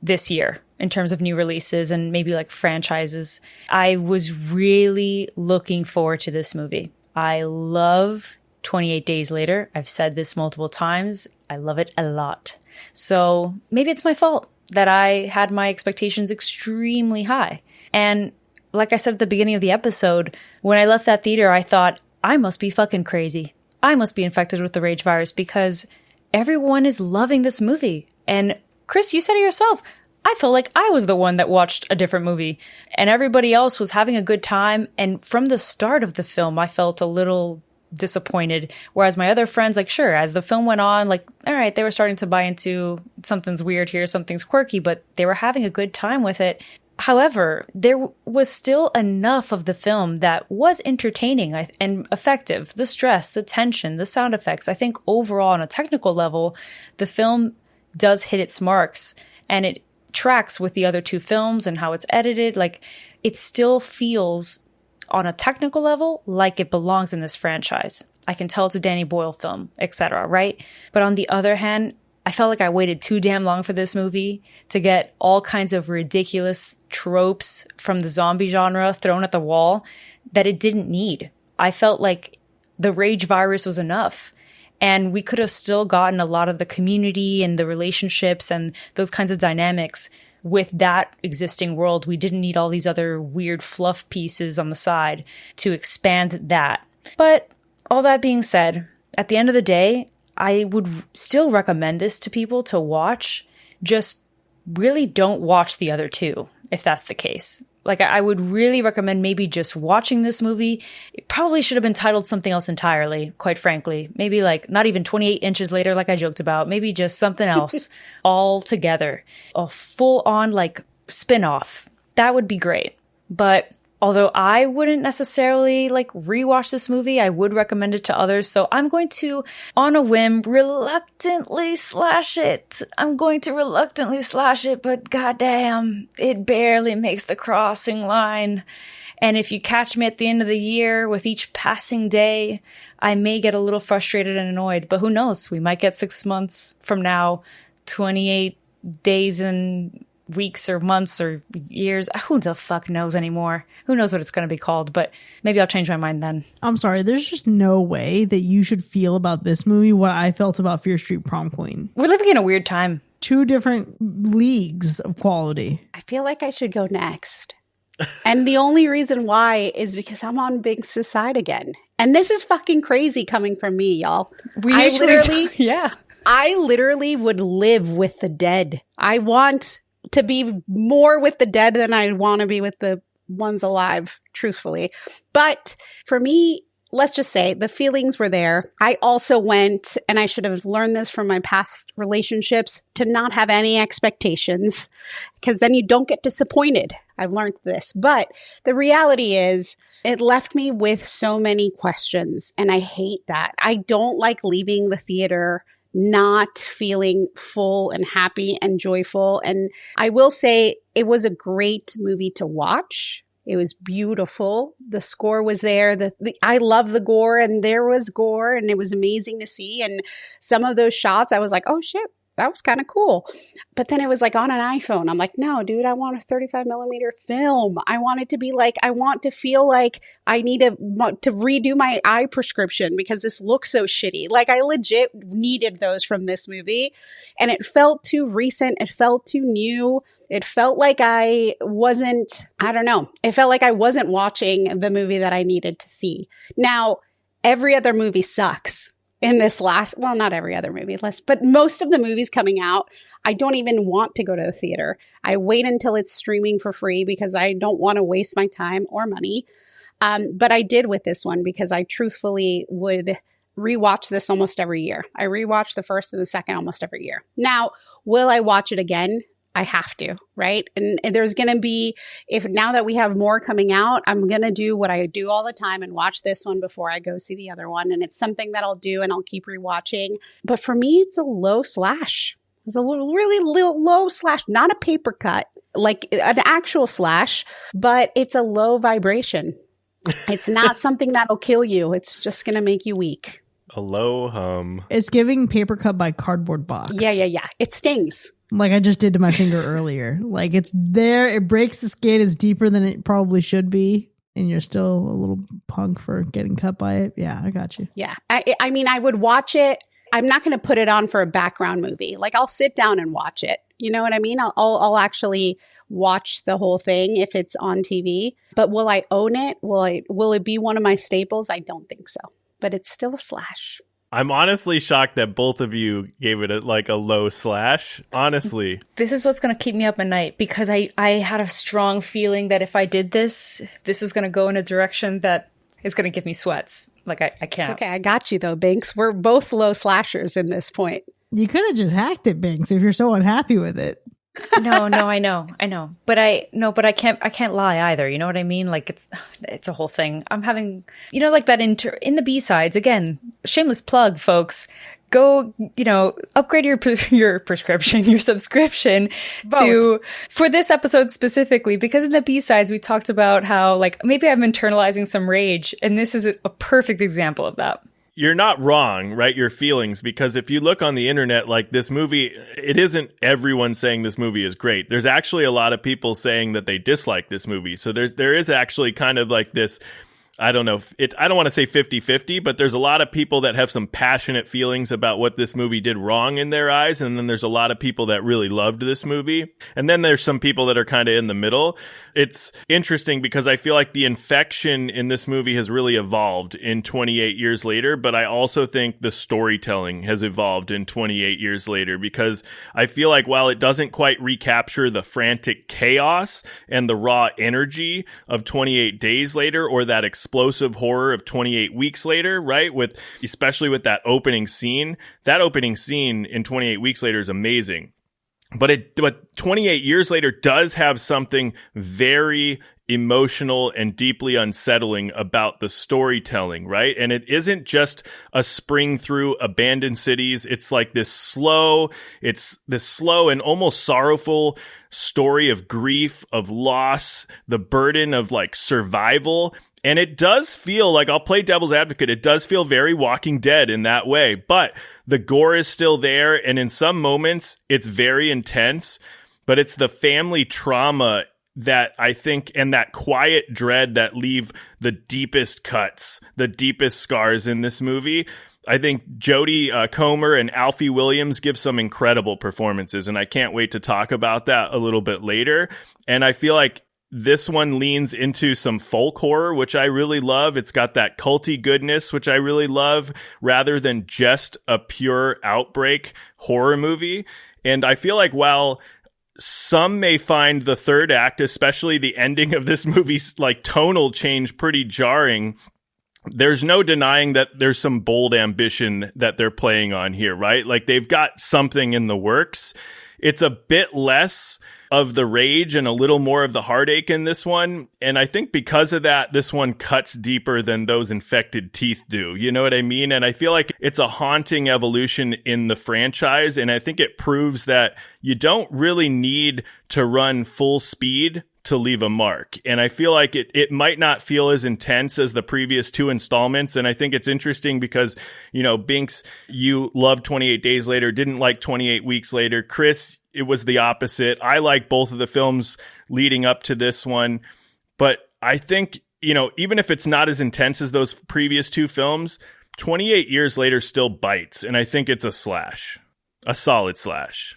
this year in terms of new releases and maybe like franchises. I was really looking forward to this movie. I love 28 Days Later. I've said this multiple times. I love it a lot. So maybe it's my fault that I had my expectations extremely high. And like I said at the beginning of the episode, when I left that theater, I thought, I must be fucking crazy. I must be infected with the rage virus because everyone is loving this movie. And Chris, you said it yourself. I felt like I was the one that watched a different movie and everybody else was having a good time. And from the start of the film, I felt a little disappointed. Whereas my other friends, like, sure, as the film went on, like, all right, they were starting to buy into something's weird here, something's quirky, but they were having a good time with it. However, there was still enough of the film that was entertaining and effective. The stress, the tension, the sound effects. I think overall, on a technical level, the film does hit its marks and it tracks with the other two films and how it's edited. Like, it still feels on a technical level like it belongs in this franchise. I can tell it's a Danny Boyle film, etc., right? But on the other hand, I felt like I waited too damn long for this movie to get all kinds of ridiculous tropes from the zombie genre thrown at the wall that it didn't need. I felt like the rage virus was enough. And we could have still gotten a lot of the community and the relationships and those kinds of dynamics with that existing world. We didn't need all these other weird fluff pieces on the side to expand that. But all that being said, At the end of the day, I would still recommend this to people to watch. Just really don't watch the other two, if that's the case. Like, I would really recommend maybe just watching this movie. It probably should have been titled something else entirely, quite frankly. Maybe like not even 28 inches later, like I joked about. Maybe just something else altogether. A full-on like spin-off. That would be great. But although I wouldn't necessarily like rewatch this movie, I would recommend it to others. So I'm going to, on a whim, reluctantly slash it. But goddamn, it barely makes the crossing line. And if you catch me at the end of the year with each passing day, I may get a little frustrated and annoyed. But who knows? We might get 6 months from now, 28 days and weeks or months or years. Who the fuck knows anymore? Who knows what it's going to be called? But maybe I'll change my mind then. I'm sorry. There's just no way that you should feel about this movie what I felt about Fear Street Prom Queen. We're living in a weird time. 2 different leagues of quality. I feel like I should go next. And the only reason why is because I'm on Binks' side again. And this is fucking crazy coming from me, y'all. I literally would live with the dead. I want to be more with the dead than I want to be with the ones alive, truthfully. But for me, let's just say the feelings were there. I also went, and I should have learned this from my past relationships, to not have any expectations, because then you don't get disappointed. I've learned this. But the reality is, it left me with so many questions, and I hate that. I don't like leaving the theater not feeling full and happy and joyful. And I will say it was a great movie to watch. It was beautiful. The score was there. I love the gore, and there was gore, and it was amazing to see. And some of those shots, I was like, oh shit, that was kind of cool. But then it was like on an iPhone. I'm like, no, dude, I want a 35 millimeter film. I want it to be like, I want to feel like I need to redo my eye prescription because this looks so shitty. Like, I legit needed those from this movie. And it felt too recent. It felt too new. It felt like I wasn't watching the movie that I needed to see. Now, every other movie sucks. In this not every other movie, but most of the movies coming out, I don't even want to go to the theater. I wait until it's streaming for free because I don't want to waste my time or money. But I did with this one because I truthfully would rewatch this almost every year. I rewatch the first and the second almost every year. Now, will I watch it again? I have to, right? And there's going to be, now that we have more coming out, I'm going to do what I do all the time and watch this one before I go see the other one. And it's something that I'll do and I'll keep rewatching. But for me, it's a low slash. It's a really low slash, not a paper cut, like an actual slash, but it's a low vibration. It's not something that'll kill you. It's just going to make you weak. A low hum. It's giving paper cut by cardboard box. Yeah. It stings. Like I just did to my finger earlier. Like it's there, it breaks the skin, it's deeper than it probably should be, and you're still a little punk for getting cut by it. Yeah, I got you. Yeah. I mean, I would watch it. I'm not going to put it on for a background movie. Like I'll sit down and watch it. You know what I mean? I'll actually watch the whole thing if it's on TV. But will I own it? Will it be one of my staples? I don't think so. But it's still a slash. I'm honestly shocked that both of you gave it a low slash. Honestly. This is what's going to keep me up at night because I had a strong feeling that if I did this is going to go in a direction that is going to give me sweats. Like I can't. It's okay. I got you though, Binks. We're both low slashers in this point. You could have just hacked it, Binks, if you're so unhappy with it. No, I know. But I can't lie either. You know what I mean? Like it's a whole thing. I'm having, like that in the B-sides, again, shameless plug, folks. Go, upgrade your prescription, your subscription for this episode specifically, because in the B-sides, we talked about how like maybe I'm internalizing some rage. And this is a perfect example of that. You're not wrong, right? Your feelings, because if you look on the internet, like this movie, it isn't everyone saying this movie is great. There's actually a lot of people saying that they dislike this movie. So there is actually kind of like this I don't know. I don't want to say 50-50, but there's a lot of people that have some passionate feelings about what this movie did wrong in their eyes. And then there's a lot of people that really loved this movie. And then there's some people that are kind of in the middle. It's interesting because I feel like the infection in this movie has really evolved in 28 years later. But I also think the storytelling has evolved in 28 years later, because I feel like while it doesn't quite recapture the frantic chaos and the raw energy of 28 days later, or that explosive horror of 28 weeks later, right? Especially with that opening scene. That opening scene in 28 weeks later is amazing. But 28 years later does have something very emotional and deeply unsettling about the storytelling, right? And it isn't just a spring through abandoned cities. It's like this slow and almost sorrowful story of grief, of loss, the burden of like survival. And it does feel like, I'll play devil's advocate, it does feel very Walking Dead in that way, but the gore is still there. And in some moments it's very intense, but it's the family trauma that I think, and that quiet dread that leave the deepest cuts, the deepest scars in this movie. I think Jodie Comer and Alfie Williams give some incredible performances, and I can't wait to talk about that a little bit later. And I feel like this one leans into some folk horror, which I really love. It's got that culty goodness, which I really love, rather than just a pure outbreak horror movie. And I feel like while some may find the third act, especially the ending of this movie's like tonal change, pretty jarring, there's no denying that there's some bold ambition that they're playing on here, right? Like they've got something in the works. It's a bit less of the rage and a little more of the heartache in this one. And I think because of that, this one cuts deeper than those infected teeth do. You know what I mean? And I feel like it's a haunting evolution in the franchise. And I think it proves that you don't really need to run full speed to leave a mark. And I feel like it might not feel as intense as the previous two installments. And I think it's interesting because, you know, Binks, you loved 28 Days Later, didn't like 28 Weeks Later. Chris, it was the opposite. I like both of the films leading up to this one. But I think, you know, even if it's not as intense as those previous two films, 28 Years Later still bites. And I think it's a slash, a solid slash.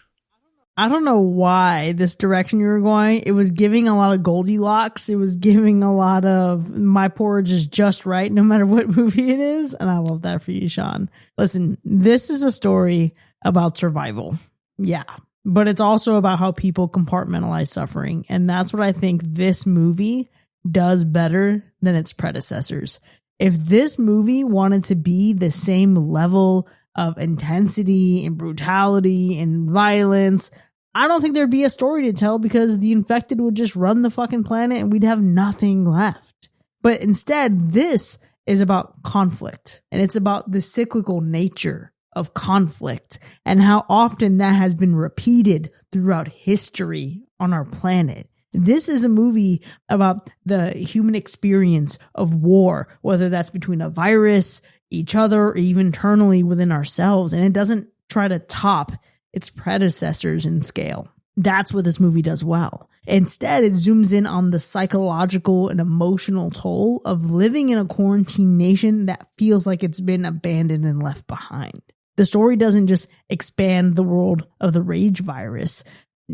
I don't know why this direction you were going. It was giving a lot of Goldilocks. It was giving a lot of my porridge is just right, no matter what movie it is. And I love that for you, Sean. Listen, this is a story about survival. Yeah. But it's also about how people compartmentalize suffering. And that's what I think this movie does better than its predecessors. If this movie wanted to be the same level of intensity and brutality and violence, I don't think there'd be a story to tell, because the infected would just run the fucking planet and we'd have nothing left. But instead, this is about conflict, and it's about the cyclical nature of conflict and how often that has been repeated throughout history on our planet. This is a movie about the human experience of war, whether that's between a virus, each other, or even internally within ourselves. And it doesn't try to top its predecessors in scale. That's what this movie does well. Instead, it zooms in on the psychological and emotional toll of living in a quarantine nation that feels like it's been abandoned and left behind. The story doesn't just expand the world of the rage virus.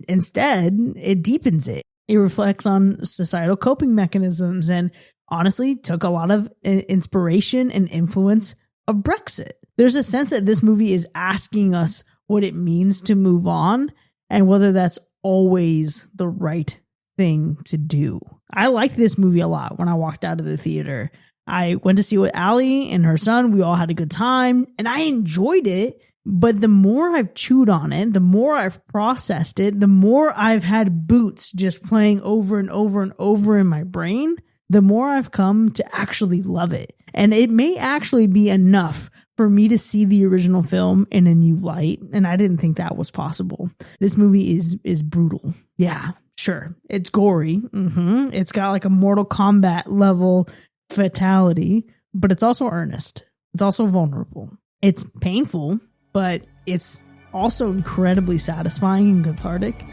Instead, it deepens it. It reflects on societal coping mechanisms and honestly took a lot of inspiration and influence of Brexit. There's a sense that this movie is asking us what it means to move on and whether that's always the right thing to do. I liked this movie a lot when I walked out of the theater. I went to see it with Allie and her son. We all had a good time and I enjoyed it. But the more I've chewed on it, the more I've processed it, the more I've had Boots just playing over and over and over in my brain, the more I've come to actually love it. And it may actually be enough for me to see the original film in a new light. And I didn't think that was possible. This movie is brutal. Yeah, sure. It's gory. It's got like a Mortal Kombat level fatality, but it's also earnest. It's also vulnerable. It's painful, but it's also incredibly satisfying and cathartic.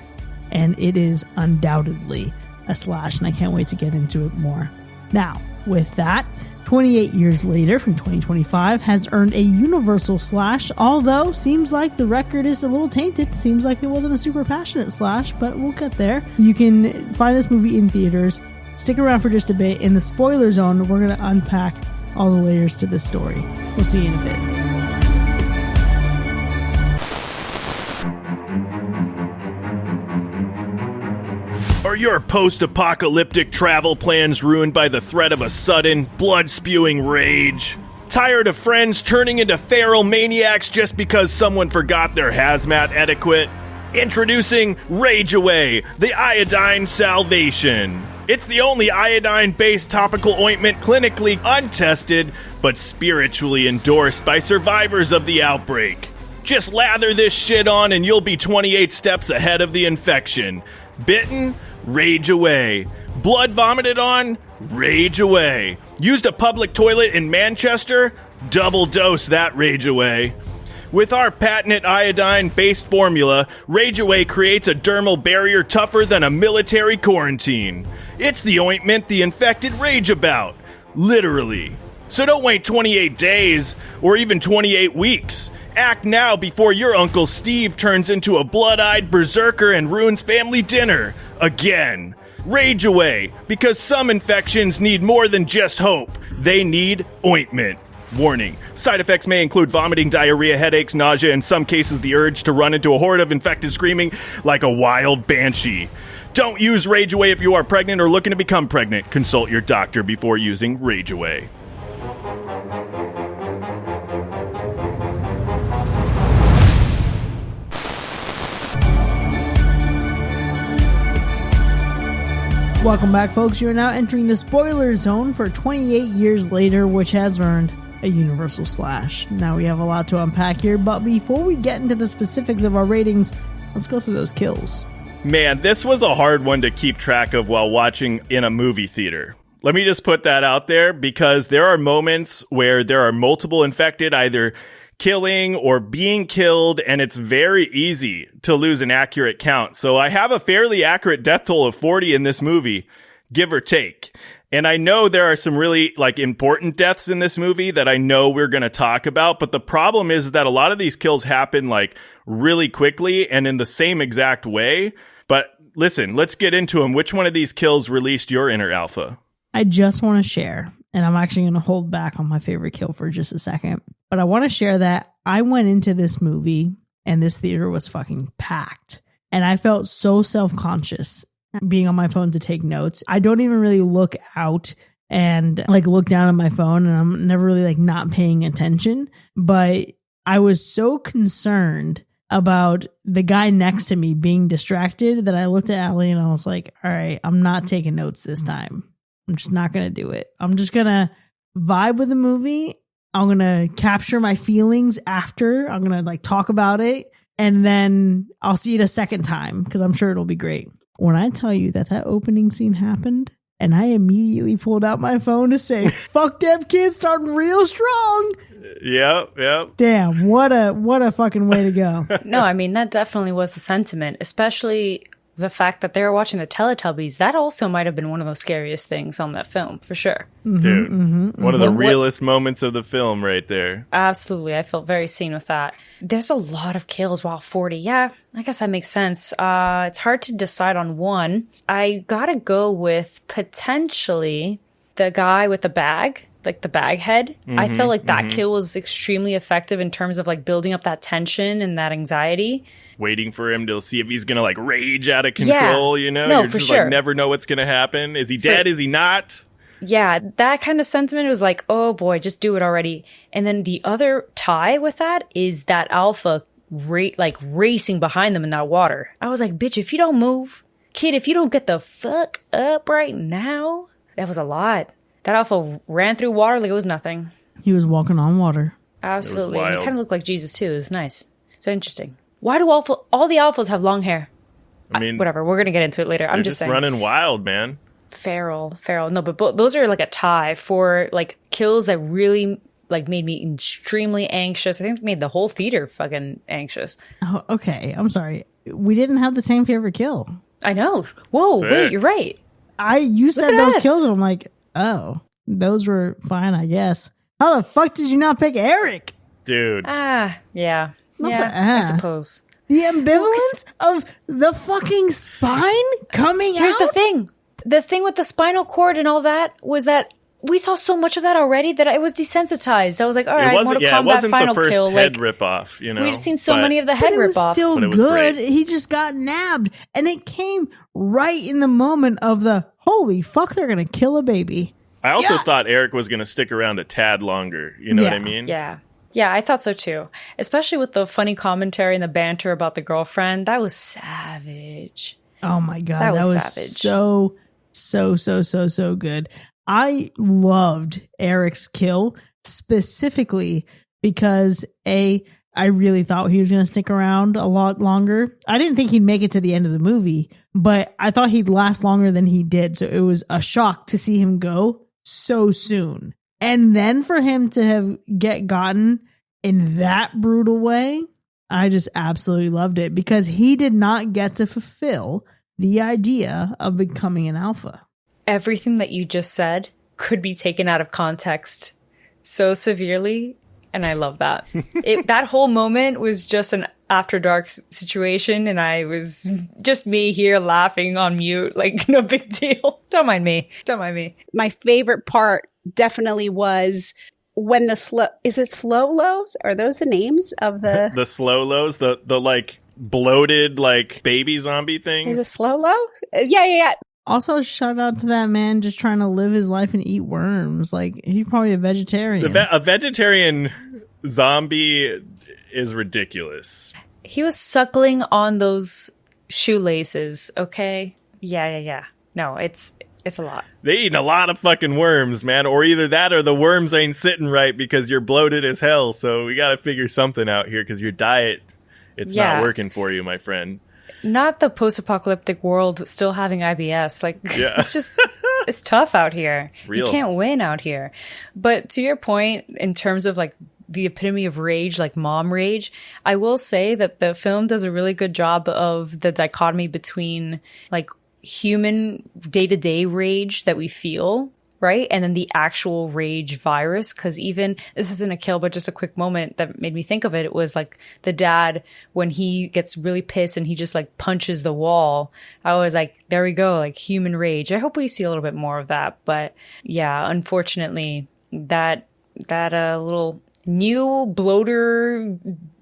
And it is undoubtedly a slash, and I can't wait to get into it more. Now, With that, 28 years later from 2025 has earned a universal slash, although seems like the record is a little tainted. Seems like it wasn't a super passionate slash, but we'll get there. You can find this movie in theaters. Stick around for just a bit. In the spoiler zone, we're going to unpack all the layers to this story. We'll see you in a bit. Are your post-apocalyptic travel plans ruined by the threat of a sudden, blood-spewing rage? Tired of friends turning into feral maniacs just because someone forgot their hazmat etiquette? Introducing Rage Away, the iodine salvation. It's the only iodine-based topical ointment clinically untested, but spiritually endorsed by survivors of the outbreak. Just lather this shit on and you'll be 28 steps ahead of the infection. Bitten? Rage Away. Blood vomited on? Rage Away. Used a public toilet in Manchester? Double dose that Rage Away. With our patented iodine-based formula, Rage Away creates a dermal barrier tougher than a military quarantine. It's the ointment the infected rage about. Literally. So don't wait 28 days, or even 28 weeks. Act now before your Uncle Steve turns into a blood-eyed berserker and ruins family dinner. Again. Rage Away, because some infections need more than just hope. They need ointment. Warning. Side effects may include vomiting, diarrhea, headaches, nausea, in some cases the urge to run into a horde of infected screaming like a wild banshee. Don't use Rage Away if you are pregnant or looking to become pregnant. Consult your doctor before using Rage Away. Welcome back, folks. You are now entering the spoiler zone for 28 years later, which has earned a universal slash. Now we have a lot to unpack here, but before we get into the specifics of our ratings, let's go through those kills. Man, this was a hard one to keep track of while watching in a movie theater. Let me just put that out there, because there are moments where there are multiple infected, either killing or being killed, and it's very easy to lose an accurate count. So I have a fairly accurate death toll of 40 in this movie, give or take. And I know there are some really important deaths in this movie that I know we're going to talk about, but the problem is that a lot of these kills happen really quickly and in the same exact way. But listen, let's get into them. Which one of these kills released your inner alpha? I just want to share, and I'm actually going to hold back on my favorite kill for just a second, but I want to share that I went into this movie and this theater was fucking packed, and I felt so self-conscious being on my phone to take notes. I don't even really look out and look down at my phone, and I'm never really not paying attention, but I was so concerned about the guy next to me being distracted that I looked at Allie and I was like, all right, I'm not taking notes this time. I'm just not going to do it. I'm just going to vibe with the movie. I'm going to capture my feelings after. I'm going to talk about it. And then I'll see it a second time because I'm sure it'll be great. When I tell you that opening scene happened and I immediately pulled out my phone to say, fuck them kids starting real strong. Yep. Damn, what a fucking way to go. No, I mean, that definitely was the sentiment, especially the fact that they were watching the Teletubbies. That also might have been one of the scariest things on that film, for sure. Dude, one of the realest moments of the film right there. Absolutely. I felt very seen with that. There's a lot of kills. Wow, 40. Yeah, I guess that makes sense. It's hard to decide on one. I gotta go with potentially the guy with the bag, the bag head. I felt like that kill was extremely effective in terms of building up that tension and that anxiety. Waiting for him to see if he's gonna rage out of control, No, You're for just sure. Never know what's gonna happen. Is he dead? Is he not? Yeah, that kind of sentiment was oh boy, just do it already. And then the other tie with that is that alpha racing behind them in that water. I was like, bitch, if you don't move, kid, if you don't get the fuck up right now. That was a lot. That alpha ran through water like it was nothing. He was walking on water. Absolutely. It was And he wild. kind of looked like Jesus too. It was nice. So interesting. Why do all the alphas have long hair? I mean, Whatever. We're going to get into it later. I'm they're just saying. running wild, man. Feral. No, but those are a tie for kills that really made me extremely anxious. I think it made the whole theater fucking anxious. Oh, okay, I'm sorry. We didn't have the same favorite kill. I know. Whoa, Sick. wait, you're right. You said at those us. kills and I'm like, oh. those were fine, I guess. How the fuck did you not pick Eric? Dude. Yeah. Not I suppose. The ambivalence of the fucking spine coming out? Here's the thing. The thing with the spinal cord and all that was that we saw so much of that already that I was desensitized. I was like, all right, Mortal Kombat final the first kill. head ripoff, you know. We'd seen so many of the head ripoffs. Still but it was good. great. He just got nabbed. And it came right in the moment of the, holy fuck, they're going to kill a baby. I also thought Eric was going to stick around a tad longer. You know what I mean? Yeah. Yeah, I thought so too. Especially with the funny commentary and the banter about the girlfriend. That was savage. Oh my God. That was savage. So good. I loved Eric's kill specifically because I really thought he was going to stick around a lot longer. I didn't think he'd make it to the end of the movie, but I thought he'd last longer than he did. So it was a shock to see him go so soon. And then for him to have gotten in that brutal way, I just absolutely loved it because he did not get to fulfill the idea of becoming an alpha. Everything that you just said could be taken out of context so severely, and I love that. That whole moment was just an after dark situation, and I was just me here laughing on mute, like no big deal. Don't mind me. My favorite part definitely was when the slow lows? Are those the names of the the slow lows, the like bloated like baby zombie things? Is it slow low? Yeah. Also, shout out to that man just trying to live his life and eat worms. Like, he's probably a vegetarian. A vegetarian zombie is ridiculous. He was suckling on those shoelaces, okay? Yeah. No, it's a lot. They eating a lot of fucking worms, man. Or either that or the worms ain't sitting right because you're bloated as hell. So we got to figure something out here because your diet, it's not working for you, my friend. Not the post-apocalyptic world still having IBS. Like, it's just, it's tough out here. It's real. You can't win out here. But to your point, in terms of like the epitome of rage, like mom rage, I will say that the film does a really good job of the dichotomy between like human day-to-day rage that we feel, right? And then the actual rage virus. Because even, this isn't a kill, but just a quick moment that made me think of it. It was like the dad, when he gets really pissed and he just like punches the wall. I was like, there we go, like human rage. I hope we see a little bit more of that. But yeah, unfortunately, that little new bloater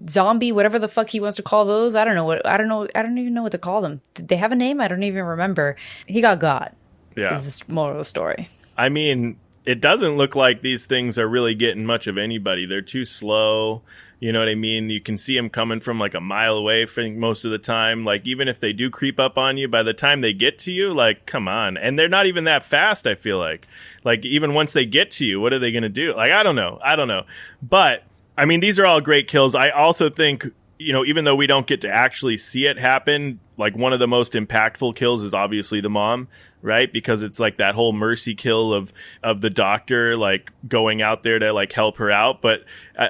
zombie, whatever the fuck he wants to call those. I don't even know what to call them. Did they have a name? I don't even remember. He got. Yeah. Is this moral of the story? I mean, it doesn't look like these things are really getting much of anybody. They're too slow. You know what I mean? You can see them coming from like a mile away for most of the time. Like, even if they do creep up on you, by the time they get to you, like, come on. And they're not even that fast, I feel like. Like, even once they get to you, what are they going to do? Like, I don't know. But, I mean, these are all great kills. I also think, you know, even though we don't get to actually see it happen, like one of the most impactful kills is obviously the mom, right? Because it's like that whole mercy kill of the doctor, like going out there to like help her out. But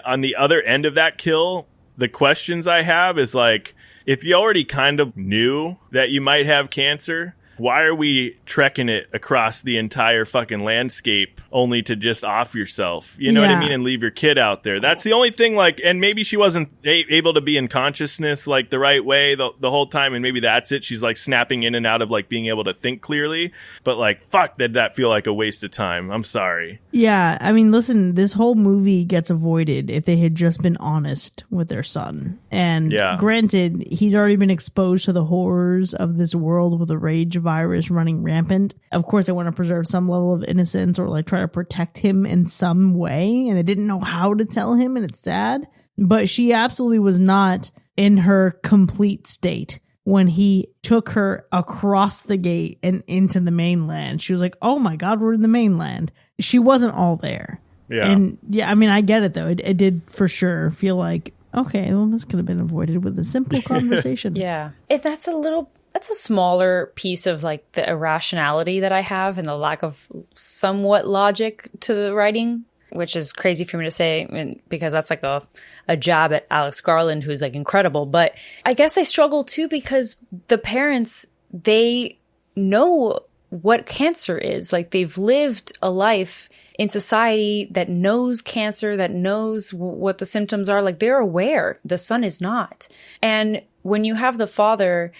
on the other end of that kill, the questions I have is like, if you already kind of knew that you might have cancer, why are we trekking it across the entire fucking landscape only to just off yourself? You know what I mean? And leave your kid out there. That's the only thing, like, and maybe she wasn't able to be in consciousness like the right way the whole time. And maybe that's it. She's like snapping in and out of like being able to think clearly. But like, fuck, did that feel like a waste of time? I'm sorry. Yeah. I mean, listen, this whole movie gets avoided if they had just been honest with their son. And granted, he's already been exposed to the horrors of this world with a rage virus running rampant. Of course, they want to preserve some level of innocence or like try to protect him in some way, and they didn't know how to tell him, and it's sad. But she absolutely was not in her complete state when he took her across the gate and into the mainland. She was like, oh my God, we're in the mainland. She wasn't all there. Yeah. And yeah, I mean, I get it though. It did for sure feel like, okay, well, this could have been avoided with a simple conversation. Yeah. That's a smaller piece of like the irrationality that I have and the lack of somewhat logic to the writing, which is crazy for me to say because that's like a jab at Alex Garland, who's like incredible. But I guess I struggle too because the parents, they know what cancer is. Like they've lived a life in society that knows cancer, that knows what the symptoms are. Like, they're aware. The son is not. And when you have the father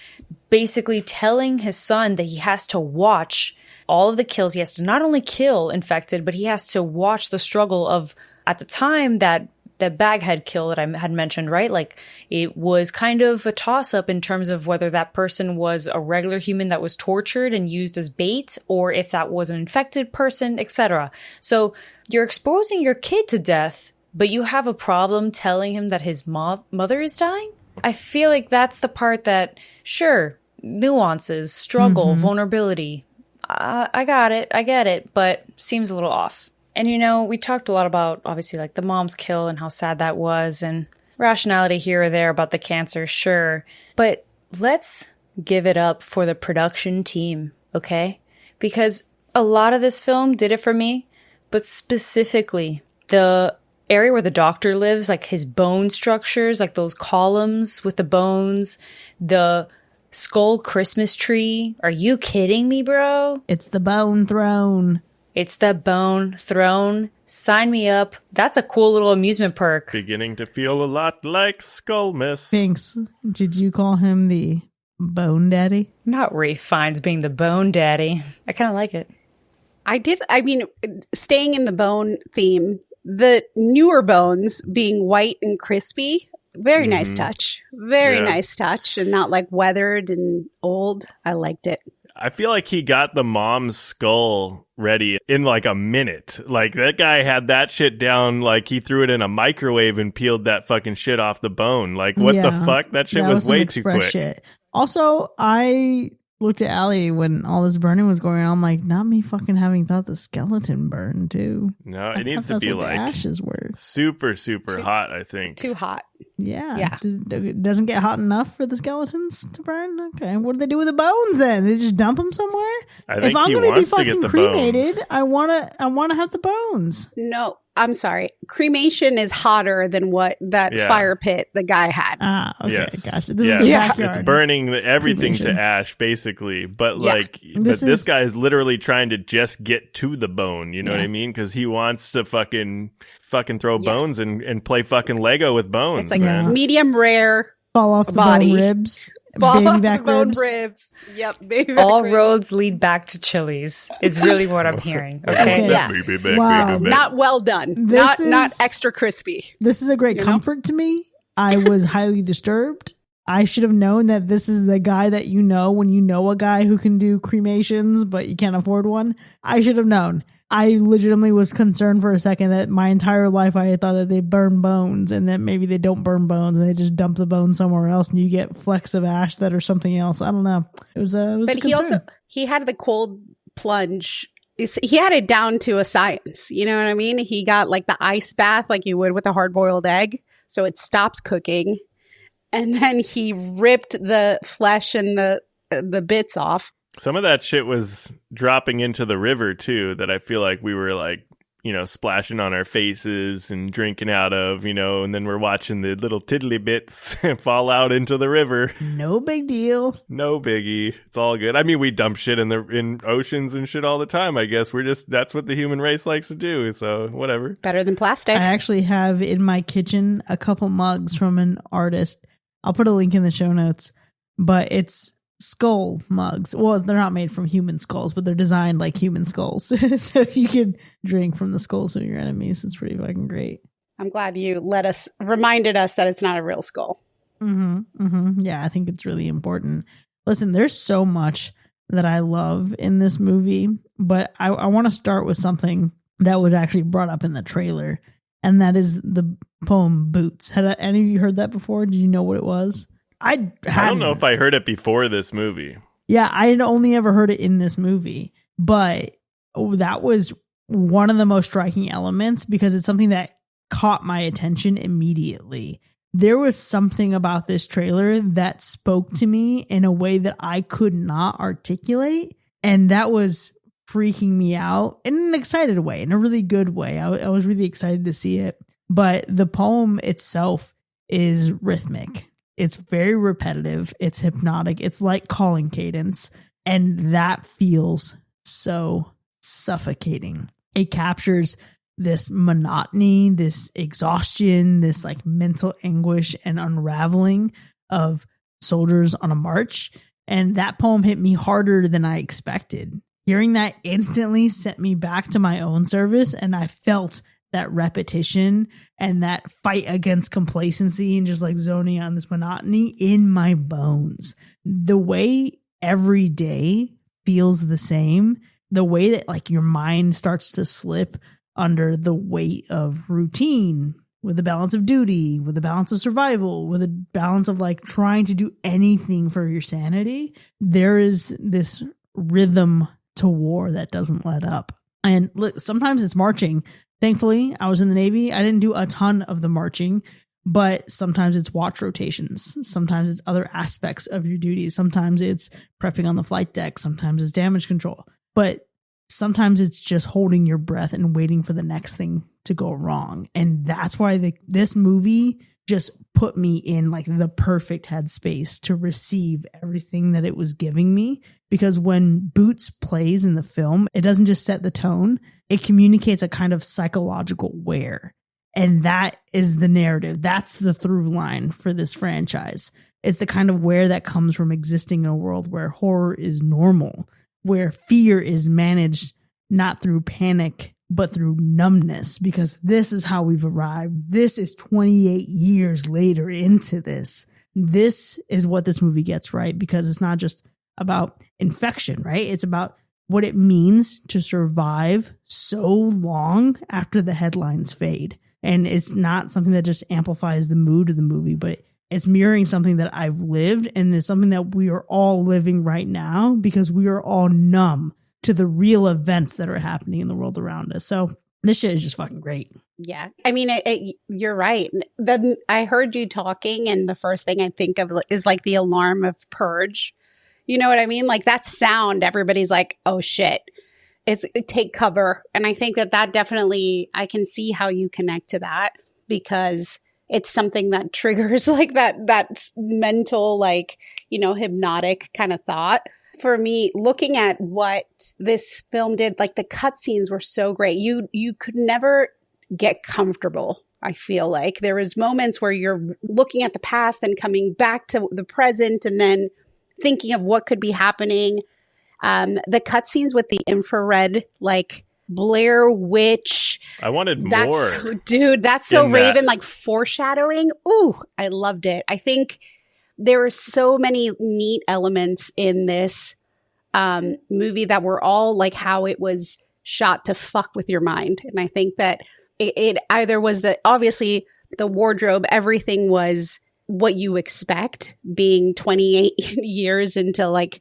basically telling his son that he has to watch all of the kills, he has to not only kill infected, but he has to watch the struggle of, at the time, that Baghead kill that I had mentioned, right? Like, it was kind of a toss-up in terms of whether that person was a regular human that was tortured and used as bait, or if that was an infected person, etc. So you're exposing your kid to death, but you have a problem telling him that his mother is dying? I feel like that's the part that, sure, nuances, struggle, vulnerability. I got it. I get it, but seems a little off. And, you know, we talked a lot about, obviously, like the mom's kill and how sad that was, and rationality here or there about the cancer, sure. But let's give it up for the production team, okay? Because a lot of this film did it for me, but specifically the area where the doctor lives, like his bone structures, like those columns with the bones, the skull Christmas tree. Are you kidding me, bro? It's the bone throne. It's the bone throne. Sign me up. That's a cool little amusement perk. Beginning to feel a lot like Skullmas. Thanks. Did you call him the Bone Daddy? Not Rafe Fiennes being the bone daddy. I kind of like it. I mean, staying in the bone theme, the newer bones being white and crispy, very nice touch. Very nice touch, and not like weathered and old. I liked it. I feel like he got the mom's skull ready in like a minute. Like, that guy had that shit down, like he threw it in a microwave and peeled that fucking shit off the bone. Like, what the fuck? That shit was way too quick. Shit. Also, I looked at Allie when all this burning was going on. I'm like, not me fucking having thought the skeleton burned too. No, it needs to be like the ashes were super hot, I think. Too hot. Yeah. It doesn't get hot enough for the skeletons to burn? Okay. What do they do with the bones then? They just dump them somewhere? I think if I'm he going to be wants to get fucking the cremated, bones. I want to have the bones. No, I'm sorry. Cremation is hotter than what that fire pit the guy had. Ah, okay. Yes. Gotcha. This is the backyard. It's burning everything Cremation. to ash, basically. But like, this guy is literally trying to just get to the bone. You know what I mean? Because he wants to fucking throw bones and play fucking Lego with bones. It's like medium rare. Fall off the body. bone ribs. Fall baby off back the bone ribs. ribs. Yep, baby back All ribs. roads lead back to Chili's is really what I'm hearing. Okay. Yeah. Wow. Not well done. This Not is- extra crispy. This is a great comfort to me. I was highly disturbed. I should have known that this is the guy that you know when you know a guy who can do cremations, but you can't afford one. I should have known. I legitimately was concerned for a second that my entire life I had thought that they burn bones and that maybe they don't burn bones and they just dump the bones somewhere else and you get flecks of ash that are something else. I don't know. It was But he had the cold plunge. He had it down to a science. You know what I mean? He got like the ice bath like you would with a hard-boiled egg. So it stops cooking. And then he ripped the flesh and the bits off. Some of that shit was dropping into the river too, that I feel like we were like, you know, splashing on our faces and drinking out of, you know, and then we're watching the little tiddly bits fall out into the river. no big deal. No biggie. It's all good. I mean, we dump shit in oceans and shit all the time, I guess. That's what the human race likes to do, so whatever. Better than plastic. I actually have in my kitchen a couple mugs from an artist. I'll put a link in the show notes, but it's skull mugs. Well, they're not made from human skulls, but they're designed like human skulls. So you can drink from the skulls of your enemies. It's pretty fucking great. I'm glad you reminded us that it's not a real skull. Yeah, I think it's really important. Listen, there's so much that I love in this movie, but I want to start with something that was actually brought up in the trailer, and that is the poem Boots. Had any of you heard that before? Did you know what it was? I don't know if I heard it before this movie. Yeah, I had only ever heard it in this movie, but that was one of the most striking elements because it's something that caught my attention immediately. There was something about this trailer that spoke to me in a way that I could not articulate, and that was freaking me out in an excited way, in a really good way. I was really excited to see it, but the poem itself is rhythmic. It's very repetitive. It's hypnotic. It's like calling cadence. And that feels so suffocating. It captures this monotony, this exhaustion, this like mental anguish and unraveling of soldiers on a march. And that poem hit me harder than I expected. Hearing that instantly sent me back to my own service, and I felt that repetition and that fight against complacency and just like zoning on this monotony in my bones. The way every day feels the same, the way that like your mind starts to slip under the weight of routine, with the balance of duty, with the balance of survival, with a balance of like trying to do anything for your sanity. There is this rhythm to war that doesn't let up. And look, sometimes it's marching. Thankfully, I was in the Navy. I didn't do a ton of the marching, but sometimes it's watch rotations. Sometimes it's other aspects of your duties. Sometimes it's prepping on the flight deck. Sometimes it's damage control. But sometimes it's just holding your breath and waiting for the next thing to go wrong. And that's why this movie just put me in like the perfect headspace to receive everything that it was giving me. Because when Boots plays in the film, it doesn't just set the tone, it communicates a kind of psychological wear. And that is the narrative. That's the through line for this franchise. It's the kind of wear that comes from existing in a world where horror is normal, where fear is managed not through panic, but through numbness, because this is how we've arrived. This is 28 years later into this. This is what this movie gets right, because it's not just about infection, right? It's about what it means to survive so long after the headlines fade. And it's not something that just amplifies the mood of the movie, but it's mirroring something that I've lived, and it's something that we are all living right now because we are all numb to the real events that are happening in the world around us. So this shit is just fucking great. Yeah. I mean, you're right. I heard you talking, and the first thing I think of is like the alarm of Purge. You know what I mean? Like that sound, everybody's like, oh shit, take cover. And I think that definitely, I can see how you connect to that, because it's something that triggers like that mental, like, you know, hypnotic kind of thought. For me, looking at what this film did, like the cutscenes were so great. You could never get comfortable. I feel like there was moments where you're looking at the past and coming back to the present, and then thinking of what could be happening. The cutscenes with the infrared, like Blair Witch. I wanted more. Dude, that's so Raven, like foreshadowing. Ooh, I loved it. I think there were so many neat elements in this movie that were all like how it was shot to fuck with your mind. And I think that it either was obviously the wardrobe, everything was what you expect, being 28 years into like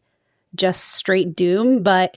just straight doom. But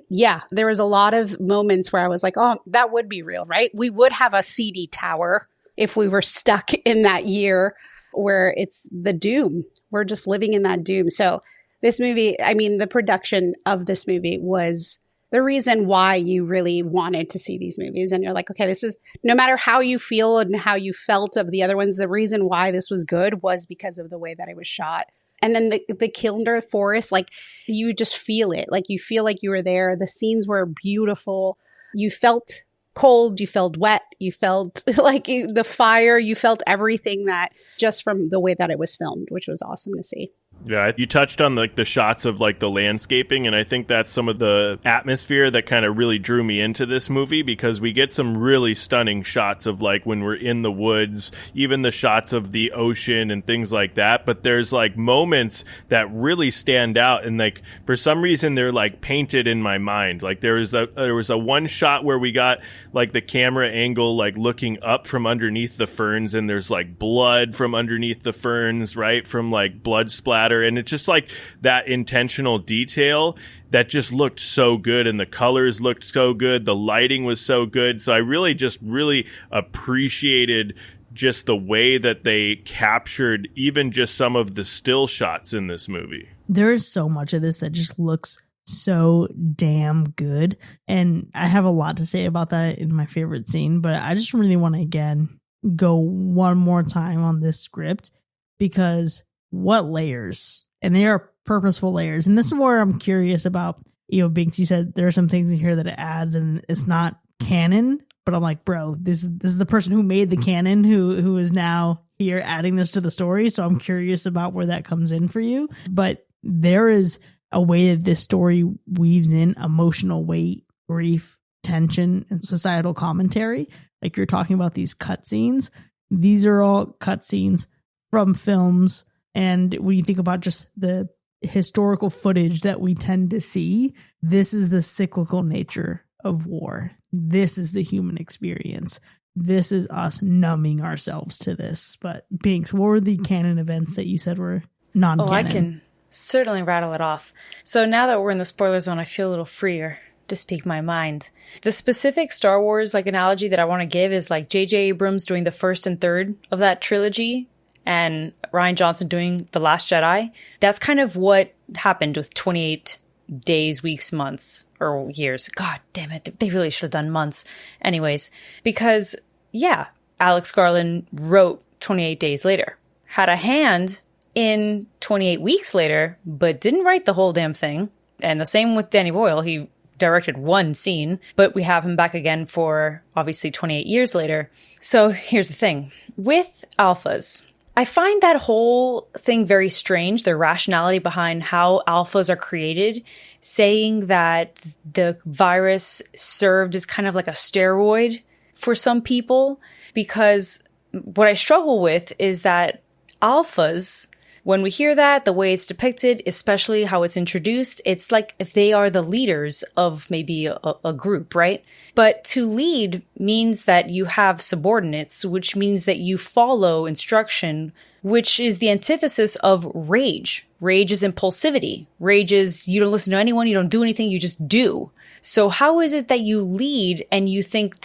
yeah, there was a lot of moments where I was like, oh, that would be real, right? We would have a CD tower if we were stuck in that year where it's the doom. We're just living in that doom. So this movie, I mean, the production of this movie was the reason why you really wanted to see these movies. And you're like, okay, this is, no matter how you feel and how you felt of the other ones, the reason why this was good was because of the way that it was shot. And then the Kinder Forest, like you just feel it. Like you feel like you were there. The scenes were beautiful. You felt cold, you felt wet, you felt like the fire, you felt everything that just from the way that it was filmed, which was awesome to see. Yeah, you touched on like the shots of like the landscaping, and I think that's some of the atmosphere that kind of really drew me into this movie, because we get some really stunning shots of like when we're in the woods, even the shots of the ocean and things like that. But there's like moments that really stand out, and like for some reason they're like painted in my mind. Like there was a one shot where we got like the camera angle like looking up from underneath the ferns, and there's like blood from underneath the ferns, right, from like blood splatter. And it's just like that intentional detail that just looked so good, and the colors looked so good, the lighting was so good. So I really appreciated just the way that they captured even just some of the still shots in this movie. There is so much of this that just looks so damn good, and I have a lot to say about that in my favorite scene, but I just really want to again go one more time on this script, because what layers, and they are purposeful layers. And this is where I'm curious about Binks, you said there are some things in here that it adds and it's not canon, but I'm like, bro, this is the person who made the canon who is now here adding this to the story. So I'm curious about where that comes in for you. But there is a way that this story weaves in emotional weight, grief, tension, and societal commentary. Like you're talking about these cutscenes. These are all cutscenes from films. And when you think about just the historical footage that we tend to see, this is the cyclical nature of war. This is the human experience. This is us numbing ourselves to this. But Binks, what were the canon events that you said were non-canon? Oh, I can certainly rattle it off. So now that we're in the spoiler zone, I feel a little freer to speak my mind. The specific Star Wars analogy that I want to give is J.J. Abrams doing the first and third of that trilogy and Rian Johnson doing The Last Jedi. That's kind of what happened with 28 days, weeks, months, or years. God damn it. They really should have done months. Anyways, because, yeah, Alex Garland wrote 28 Days Later, had a hand in 28 Weeks Later, but didn't write the whole damn thing. And the same with Danny Boyle. He directed one scene, but we have him back again for, obviously, 28 years later. So here's the thing. With alphas, I find that whole thing very strange, the rationality behind how alphas are created, saying that the virus served as kind of like a steroid for some people, because what I struggle with is that alphas, when we hear that, the way it's depicted, especially how it's introduced, it's like if they are the leaders of maybe a group, right? But to lead means that you have subordinates, which means that you follow instruction, which is the antithesis of rage. Rage is impulsivity. Rage is you don't listen to anyone, you don't do anything, you just do. So how is it that you lead and you think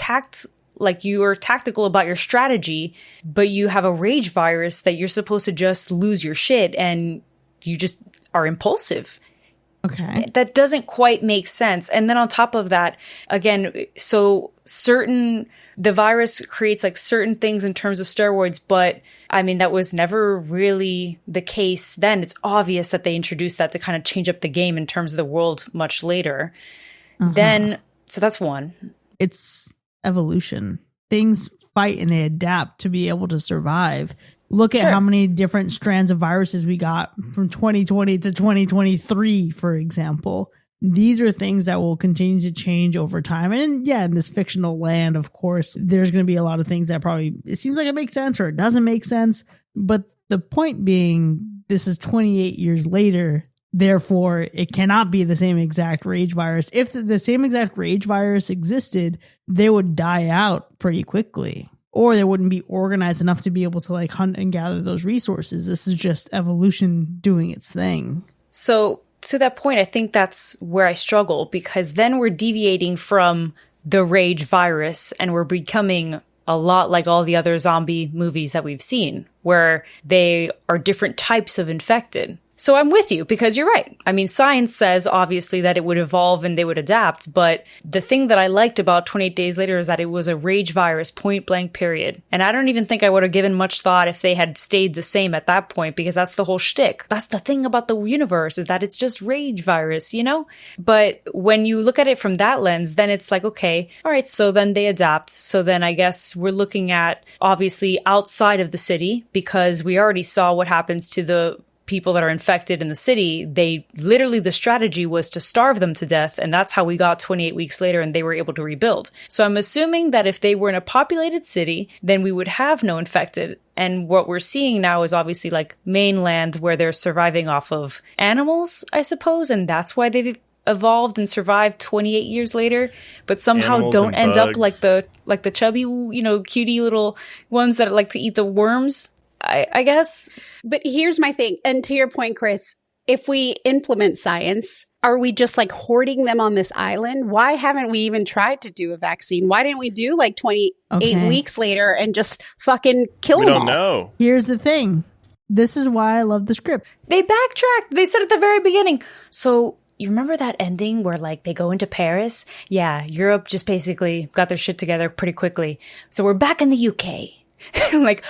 you are tactical about your strategy, but you have a rage virus that you're supposed to just lose your shit and you just are impulsive? Okay. That doesn't quite make sense. And then on top of that, again, so the virus creates certain things in terms of steroids, but I mean, that was never really the case then. It's obvious that they introduced that to kind of change up the game in terms of the world much later. So that's one. It's evolution. Things fight and they adapt to be able to survive. Look at how many different strands of viruses we got from 2020 to 2023, for example. These are things that will continue to change over time. And yeah, in this fictional land, of course, there's going to be a lot of things that it seems like it makes sense or it doesn't make sense. But the point being, this is 28 years later. Therefore, it cannot be the same exact rage virus. If the same exact rage virus existed, they would die out pretty quickly. Or they wouldn't be organized enough to be able to hunt and gather those resources. This is just evolution doing its thing. So to that point, I think that's where I struggle, because then we're deviating from the rage virus and we're becoming a lot like all the other zombie movies that we've seen, where they are different types of infected. So I'm with you, because you're right. I mean, science says obviously that it would evolve and they would adapt. But the thing that I liked about 28 Days Later is that it was a rage virus, point blank, period. And I don't even think I would have given much thought if they had stayed the same at that point, because that's the whole shtick. That's the thing about the universe, is that it's just rage virus, you know? But when you look at it from that lens, then it's like, okay, all right, so then they adapt. So then I guess we're looking at obviously outside of the city, because we already saw what happens to the people that are infected in the city. The strategy was to starve them to death. And that's how we got 28 weeks later and they were able to rebuild. So I'm assuming that if they were in a populated city, then we would have no infected. And what we're seeing now is obviously mainland, where they're surviving off of animals, I suppose. And that's why they've evolved and survived 28 years later, but somehow Animals don't end bugs. up like the chubby, cutie little ones that like to eat the worms. I guess. But here's my thing. And to your point, Chris, if we implement science, are we just hoarding them on this island? Why haven't we even tried to do a vaccine? Why didn't we do 28 weeks later and just fucking kill them all? We don't know. Here's the thing. This is why I love the script. They backtracked. They said at the very beginning. So you remember that ending where they go into Paris? Yeah, Europe just basically got their shit together pretty quickly. So we're back in the UK.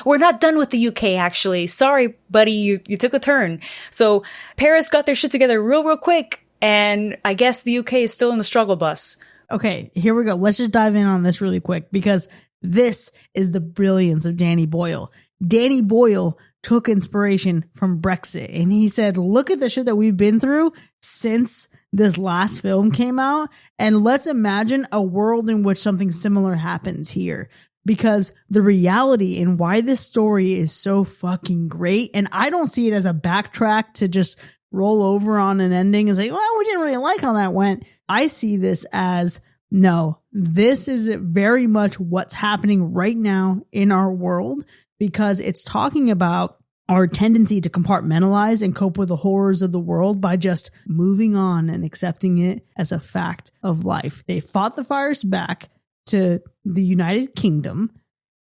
We're not done with the UK, actually. Sorry, buddy, you took a turn. So Paris got their shit together real quick. And I guess the UK is still in the struggle bus. Okay, here we go. Let's just dive in on this really quick because this is the brilliance of Danny Boyle. Danny Boyle took inspiration from Brexit and he said, look at the shit that we've been through since this last film came out. And let's imagine a world in which something similar happens here. Because the reality and why this story is so fucking great. And I don't see it as a backtrack to just roll over on an ending and say, well, we didn't really like how that went. I see this as, no, this is very much what's happening right now in our world, because it's talking about our tendency to compartmentalize and cope with the horrors of the world by just moving on and accepting it as a fact of life. They fought the virus back to the United Kingdom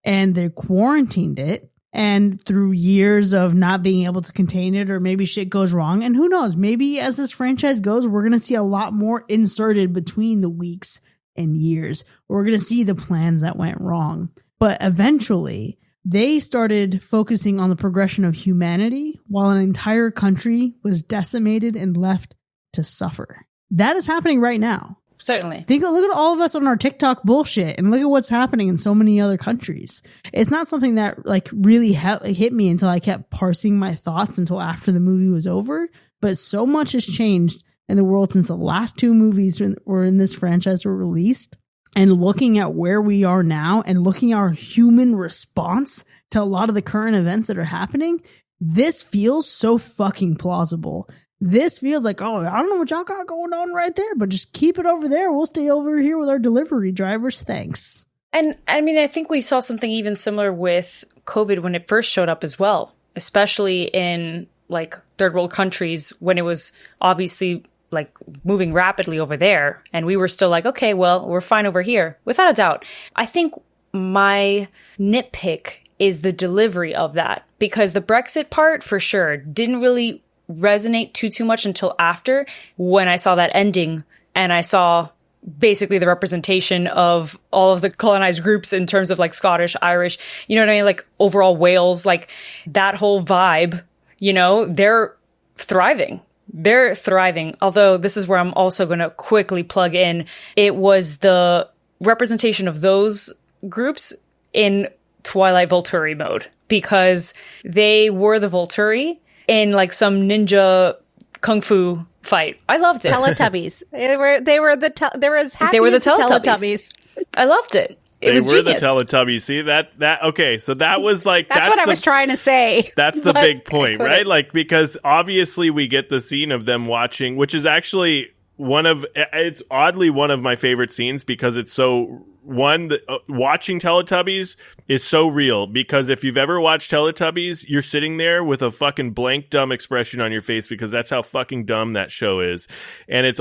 and they quarantined it. And through years of not being able to contain it, or maybe shit goes wrong. And who knows, maybe as this franchise goes, we're going to see a lot more inserted between the weeks and years. We're going to see the plans that went wrong. But eventually, they started focusing on the progression of humanity while an entire country was decimated and left to suffer. That is happening right now. Certainly. Look at all of us on our TikTok bullshit and look at what's happening in so many other countries. It's not something that like really hit me until I kept parsing my thoughts until after the movie was over. But so much has changed in the world since the last two movies were in this franchise were released. And looking at where we are now and looking at our human response to a lot of the current events that are happening, this feels so fucking plausible. This feels like, oh, I don't know what y'all got going on right there, but just keep it over there. We'll stay over here with our delivery drivers. Thanks. And I mean, I think we saw something even similar with COVID when it first showed up as well, especially in like third world countries when it was obviously like moving rapidly over there. And we were still like, okay, well, we're fine over here. Without a doubt. I think my nitpick is the delivery of that, because the Brexit part for sure didn't really resonate too much until after, when I saw that ending and I saw basically the representation of all of the colonized groups in terms of like Scottish, Irish, you know what I mean? Like overall Wales, like that whole vibe, you know, they're thriving. They're thriving. Although this is where I'm also going to quickly plug in. It was the representation of those groups in Twilight Volturi mode, because they were the Volturi in like some ninja kung fu fight. I loved it. Teletubbies. They were as happy They were the as the Teletubbies. I loved it. It was genius. The Teletubbies. See that okay, so that was like that's what I was trying to say. That's the big point, right? Like, because obviously we get the scene of them watching, which is actually it's oddly one of my favorite scenes, because it's so watching Teletubbies is so real, because if you've ever watched Teletubbies, you're sitting there with a fucking blank dumb expression on your face, because that's how fucking dumb that show is. And it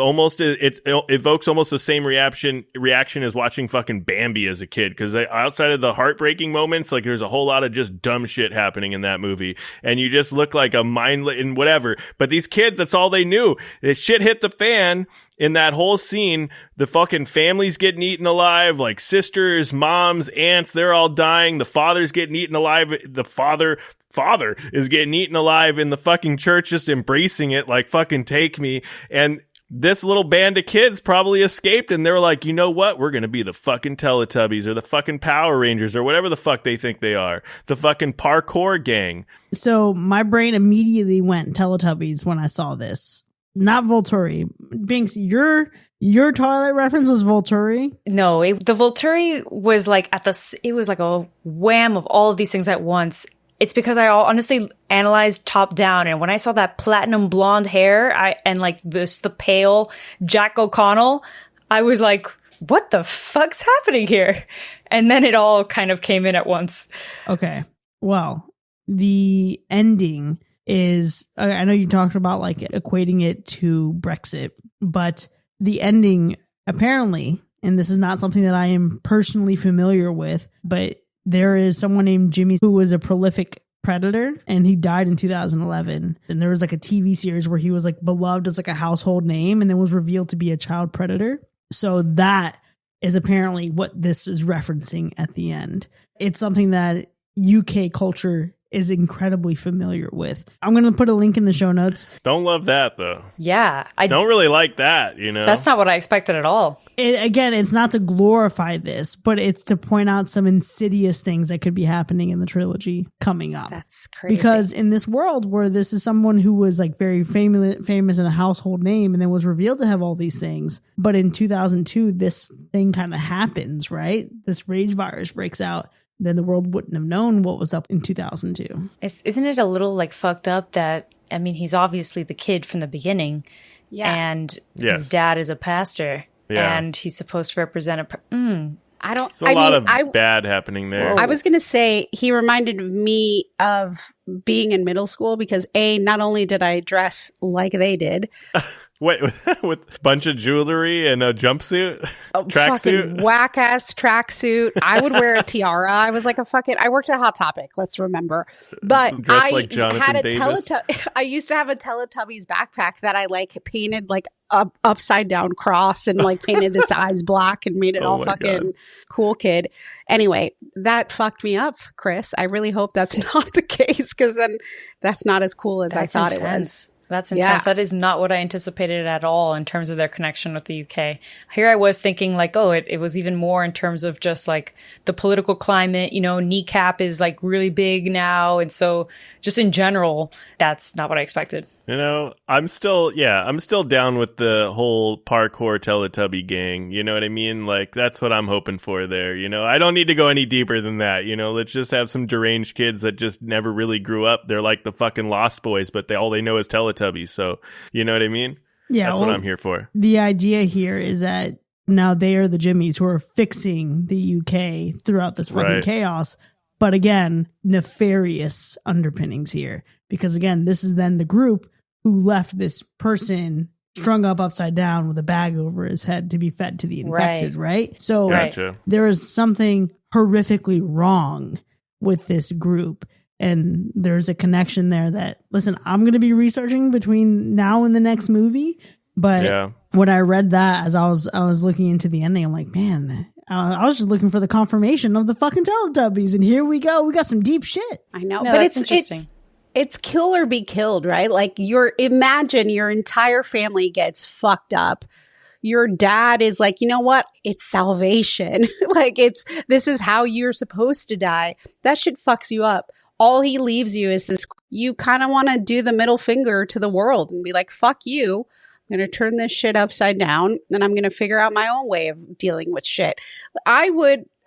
evokes almost the same reaction as watching fucking Bambi as a kid, because outside of the heartbreaking moments, like there's a whole lot of just dumb shit happening in that movie, and you just look like a mindless and whatever. But these kids, that's all they knew. Shit hit the fan. In that whole scene, the fucking family's getting eaten alive, like sisters, moms, aunts, they're all dying. The father's getting eaten alive. The father is getting eaten alive in the fucking church, just embracing it like fucking take me. And this little band of kids probably escaped, and they were like, you know what? We're going to be the fucking Teletubbies or the fucking Power Rangers or whatever the fuck they think they are. The fucking parkour gang. So my brain immediately went Teletubbies when I saw this. Not Volturi. Binks, your Twilight reference was Volturi? No, the Volturi was like it was like a wham of all of these things at once. It's because I honestly analyzed top down, and when I saw that platinum blonde hair and like the pale Jack O'Connell, I was like, what the fuck's happening here? And then it all kind of came in at once. Okay. Well, the ending is, I know you talked about like equating it to Brexit, but the ending apparently, and this is not something that I am personally familiar with, but there is someone named Jimmy who was a prolific predator, and he died in 2011. And there was like a TV series where he was like beloved as like a household name, and then was revealed to be a child predator. So that is apparently what this is referencing at the end. It's something that UK culture is incredibly familiar with. I'm going to put a link in the show notes. Don't love that, though. Yeah. I don't really like that, you know? That's not what I expected at all. Again, it's not to glorify this, but it's to point out some insidious things that could be happening in the trilogy coming up. That's crazy. Because in this world where this is someone who was like very famous and a household name and then was revealed to have all these things, but in 2002, this thing kind of happens, right? This rage virus breaks out. Then the world wouldn't have known what was up in 2002. Isn't it a little like fucked up that, I mean, he's obviously the kid from the beginning. Yeah. And Yes. his dad is a pastor. Yeah. And he's supposed to represent I don't. There's a lot of bad happening there. I was going to say he reminded me of being in middle school because not only did I dress like they did. Wait, with a bunch of jewelry and a jumpsuit? Tracksuit? Whack ass tracksuit. I would wear a tiara. I was like I worked at Hot Topic, let's remember. But Dressed I like Jonathan had a Davis. I used to have a Teletubbies backpack that I like painted like upside down cross and like painted its eyes black and made it Oh all my fucking God. cool kid. Anyway, that fucked me up, Chris. I really hope that's not the case because then that's not as cool as I thought it was. That's intense. Yeah. That is not what I anticipated at all in terms of their connection with the UK. Here I was thinking like, oh, it was even more in terms of just like the political climate, you know, kneecap is like really big now. And so just in general, that's not what I expected. You know, I'm still down with the whole parkour Teletubby gang. You know what I mean? Like, that's what I'm hoping for there. You know, I don't need to go any deeper than that. You know, let's just have some deranged kids that just never really grew up. They're like the fucking Lost Boys, but all they know is Teletubbies. So, you know what I mean? Yeah, That's what I'm here for. The idea here is that now they are the Jimmies who are fixing the UK throughout this fucking Right. chaos. But again, nefarious underpinnings here. Because again, this is then the group who left this person strung up upside down with a bag over his head to be fed to the infected, right? So Gotcha. there is something horrifically wrong with this group. And there's a connection there that, listen, I'm going to be researching between now and the next movie. But Yeah. when I read that, as I was looking into the ending, I'm like, man, I was just looking for the confirmation of the fucking Teletubbies. And here we go. We got some deep shit. I know, No, but that's it's interesting. It's kill or be killed, right? Like imagine your entire family gets fucked up. Your dad is like, you know what? It's salvation. Like this is how you're supposed to die. That shit fucks you up. All he leaves you is this, you kind of want to do the middle finger to the world and be like, fuck you. I'm going to turn this shit upside down and I'm going to figure out my own way of dealing with shit. I'm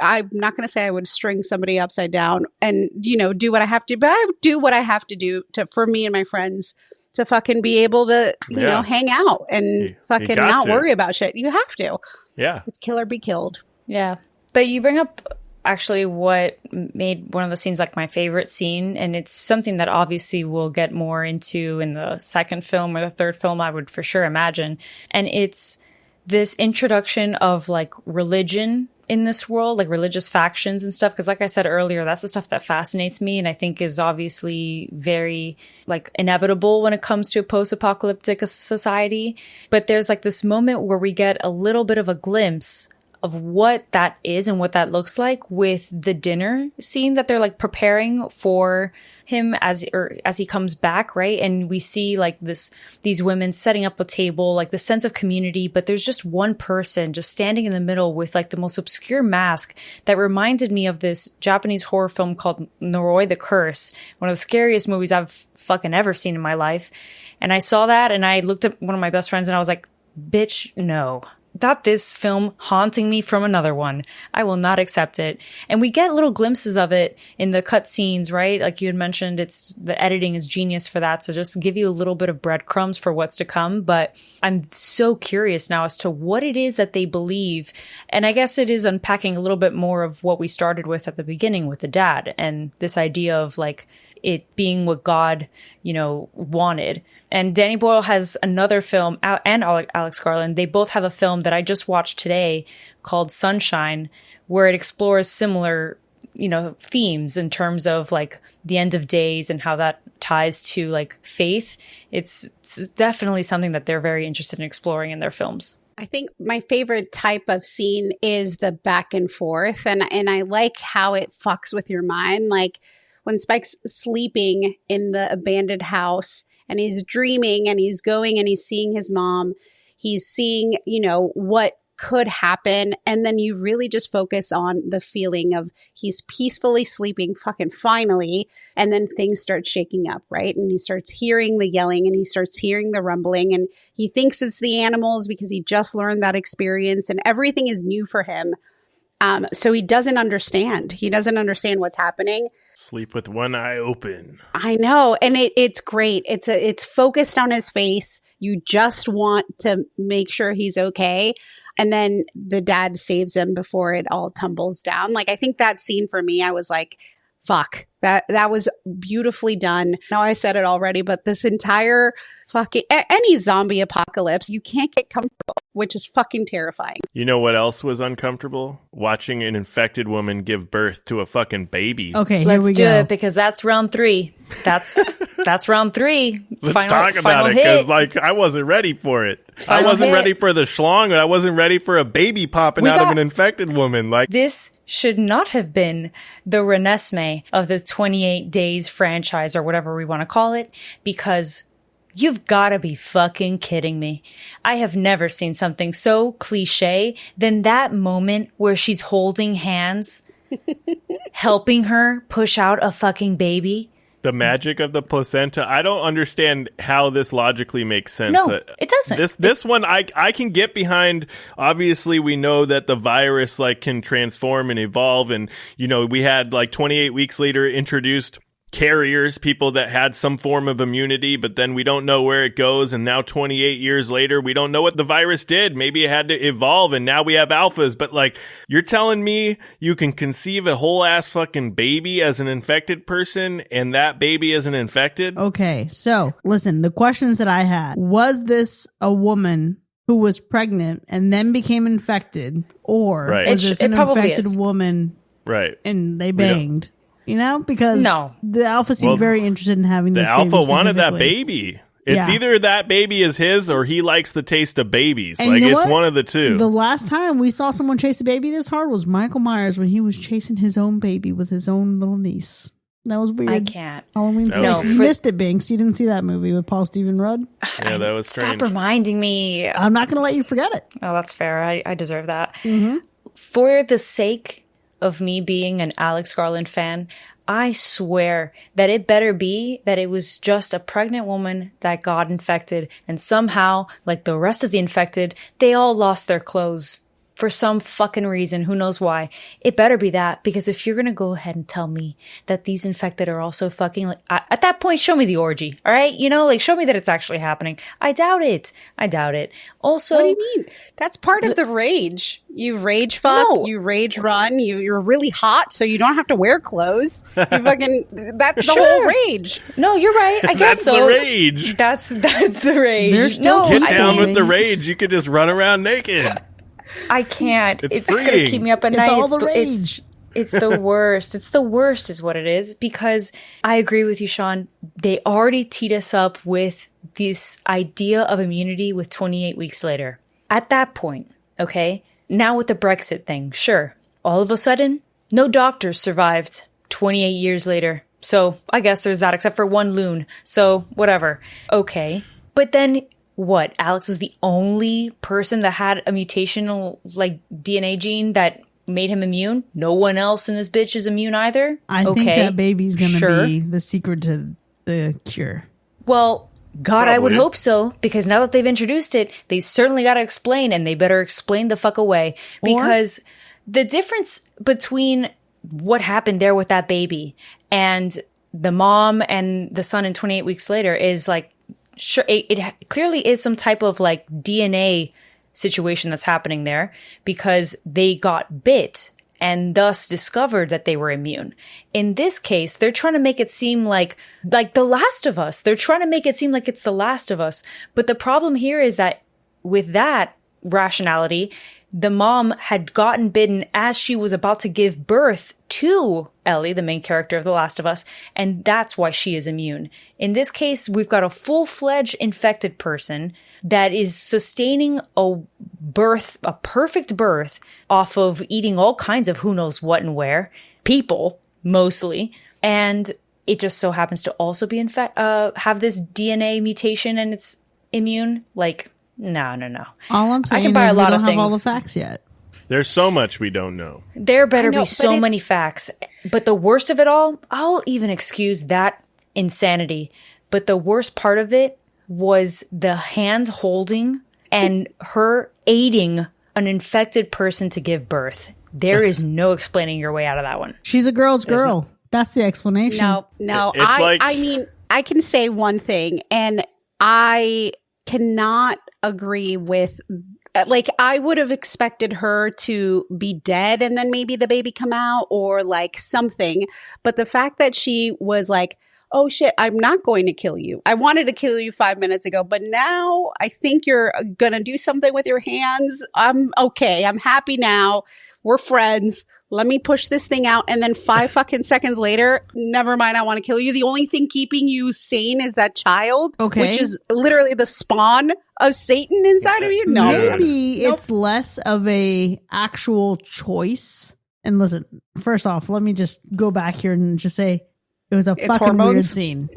not going to say I would string somebody upside down and, you know, do what I have to, but I would do what I have to do for me and my friends to fucking be able to, you know, hang out and fucking got not to. worry about shit. You have to. Yeah. It's kill or be killed. Yeah. But you bring up actually what made one of the scenes like my favorite scene. And it's something that obviously we'll get more into in the second film or the third film, I would for sure imagine. And it's this introduction of like religion in this world, like religious factions and stuff. Because like I said earlier, that's the stuff that fascinates me and I think is obviously very like inevitable when it comes to a post-apocalyptic society. But there's like this moment where we get a little bit of a glimpse of what that is and what that looks like with the dinner scene that they're like preparing for him as he comes back, right? And we see like these women setting up a table, like the sense of community, but there's just one person just standing in the middle with like the most obscure mask that reminded me of this Japanese horror film called Noroi the Curse, one of the scariest movies I've fucking ever seen in my life. And I saw that and I looked at one of my best friends and I was like, bitch, no. Not this film haunting me from another one. I will not accept it. And we get little glimpses of it in the cut scenes, right? Like you had mentioned, the editing is genius for that. So just give you a little bit of breadcrumbs for what's to come. But I'm so curious now as to what it is that they believe. And I guess it is unpacking a little bit more of what we started with at the beginning with the dad and this idea of like, it being what God, you know, wanted. And Danny Boyle has another film, and Alex Garland, they both have a film that I just watched today called Sunshine, where it explores similar, you know, themes in terms of like the end of days and how that ties to like faith. It's definitely something that they're very interested in exploring in their films. I think my favorite type of scene is the back and forth. And I like how it fucks with your mind. Like, when Spike's sleeping in the abandoned house and he's dreaming and he's going and he's seeing his mom, he's seeing, what could happen. And then you really just focus on the feeling of he's peacefully sleeping fucking finally. And then things start shaking up, right? And he starts hearing the yelling and he starts hearing the rumbling and he thinks it's the animals because he just learned that experience and everything is new for him. So he doesn't understand. He doesn't understand what's happening. Sleep with one eye open. I know. And it's great. It's focused on his face. You just want to make sure he's okay. And then the dad saves him before it all tumbles down. Like, I think that scene for me, I was like, fuck, that was beautifully done. Now I said it already, but this entire fucking, any zombie apocalypse, you can't get comfortable, which is fucking terrifying. You know what else was uncomfortable? Watching an infected woman give birth to a fucking baby. Okay, here Let's we do go. it because that's round 3. That's round 3. Let's talk about it because, I wasn't ready for it. I wasn't ready for the schlong, and I wasn't ready for a baby popping out of an infected woman. This should not have been the renesmee of the 28 Days franchise or whatever we want to call it, because you've got to be fucking kidding me. I have never seen something so cliche than that moment where she's holding hands, helping her push out a fucking baby. The magic of the placenta. I don't understand how this logically makes sense. No, it doesn't. This one I can get behind. Obviously, we know that the virus can transform and evolve, and we had 28 weeks later introduced carriers, people that had some form of immunity, but then we don't know where it goes. And now 28 years later, we don't know what the virus did. Maybe it had to evolve and now we have alphas. But you're telling me you can conceive a whole ass fucking baby as an infected person and that baby isn't infected? Okay, so listen, the questions that I had, was this a woman who was pregnant and then became infected, or was this an infected woman and they banged? Because the alpha seemed very interested in having this baby. The alpha wanted that baby. It's either that baby is his or he likes the taste of babies. And it's one of the two. The last time we saw someone chase a baby this hard was Michael Myers when he was chasing his own baby with his own little niece. That was weird. I can't. Halloween 6. You missed it, Binks. You didn't see that movie with Paul Stephen Rudd? Yeah, that was strange. Stop reminding me. I'm not going to let you forget it. Oh, that's fair. I deserve that. Mm-hmm. For the sake of me being an Alex Garland fan, I swear that it better be that it was just a pregnant woman that got infected and somehow, like the rest of the infected, they all lost their clothes for some fucking reason. Who knows why? It better be that, because if you're going to go ahead and tell me that these infected are also fucking, at that point, show me the orgy. All right. Show me that it's actually happening. I doubt it. Also, what do you mean? That's part of the rage. You rage fuck, you rage run, you're really hot, so you don't have to wear clothes. You fucking, that's the whole rage. No, you're right. I guess so. That's the rage. That's the rage. There's still get down with the rage. You could just run around naked. I can't. It's going to keep me up at night. It's all the rage. It's the worst. It's the worst is what it is, because I agree with you, Sean. They already teed us up with this idea of immunity with 28 weeks later. At that point, okay, now with the Brexit thing, sure, all of a sudden, no doctors survived 28 years later. So I guess there's that, except for one loon. So whatever. Okay. But then what? Alex was the only person that had a mutational DNA gene that made him immune? No one else in this bitch is immune either? I think that baby's going to be the secret to the cure. Well, God, probably. I would hope so, because now that they've introduced it, they certainly got to explain, and they better explain the fuck away. Because the difference between what happened there with that baby and the mom and the son in 28 weeks later is sure, it clearly is some type of DNA situation that's happening there, because they got bit and thus discovered that they were immune. In this case, they're trying to make it seem like The Last of Us. They're trying to make it seem like it's The Last of Us. But the problem here is that with that rationality, the mom had gotten bitten as she was about to give birth to Ellie, the main character of The Last of Us, and that's why she is immune. In this case, we've got a full-fledged infected person that is sustaining a perfect birth, off of eating all kinds of who knows what and where, people, mostly, and it just so happens to also be have this DNA mutation and it's immune. Like, no. All I'm saying I can buy is a lot we of don't have all the things. facts yet. There's so much we don't know. There better I know, be so but many facts. But the worst of it all, I'll even excuse that insanity. But the worst part of it was the hand holding and her aiding an infected person to give birth. There is no explaining your way out of that one. She's a girl's girl. That's the explanation. No. It's like- I mean, I can say one thing, and I cannot agree with, like, I would have expected her to be dead and then maybe the baby come out or like something. But the fact that she was like, oh shit, I'm not going to kill you. I wanted to kill you 5 minutes ago, but now I think you're going to do something with your hands. I'm okay. I'm happy now. We're friends. Let me push this thing out. And then 5 fucking seconds later, never mind, I want to kill you. The only thing keeping you sane is that child, which is literally the spawn of Satan inside of you. No. Maybe it's less of a actual choice. And listen, first off, let me just go back here and just say it was a fucking hormones. weird scene.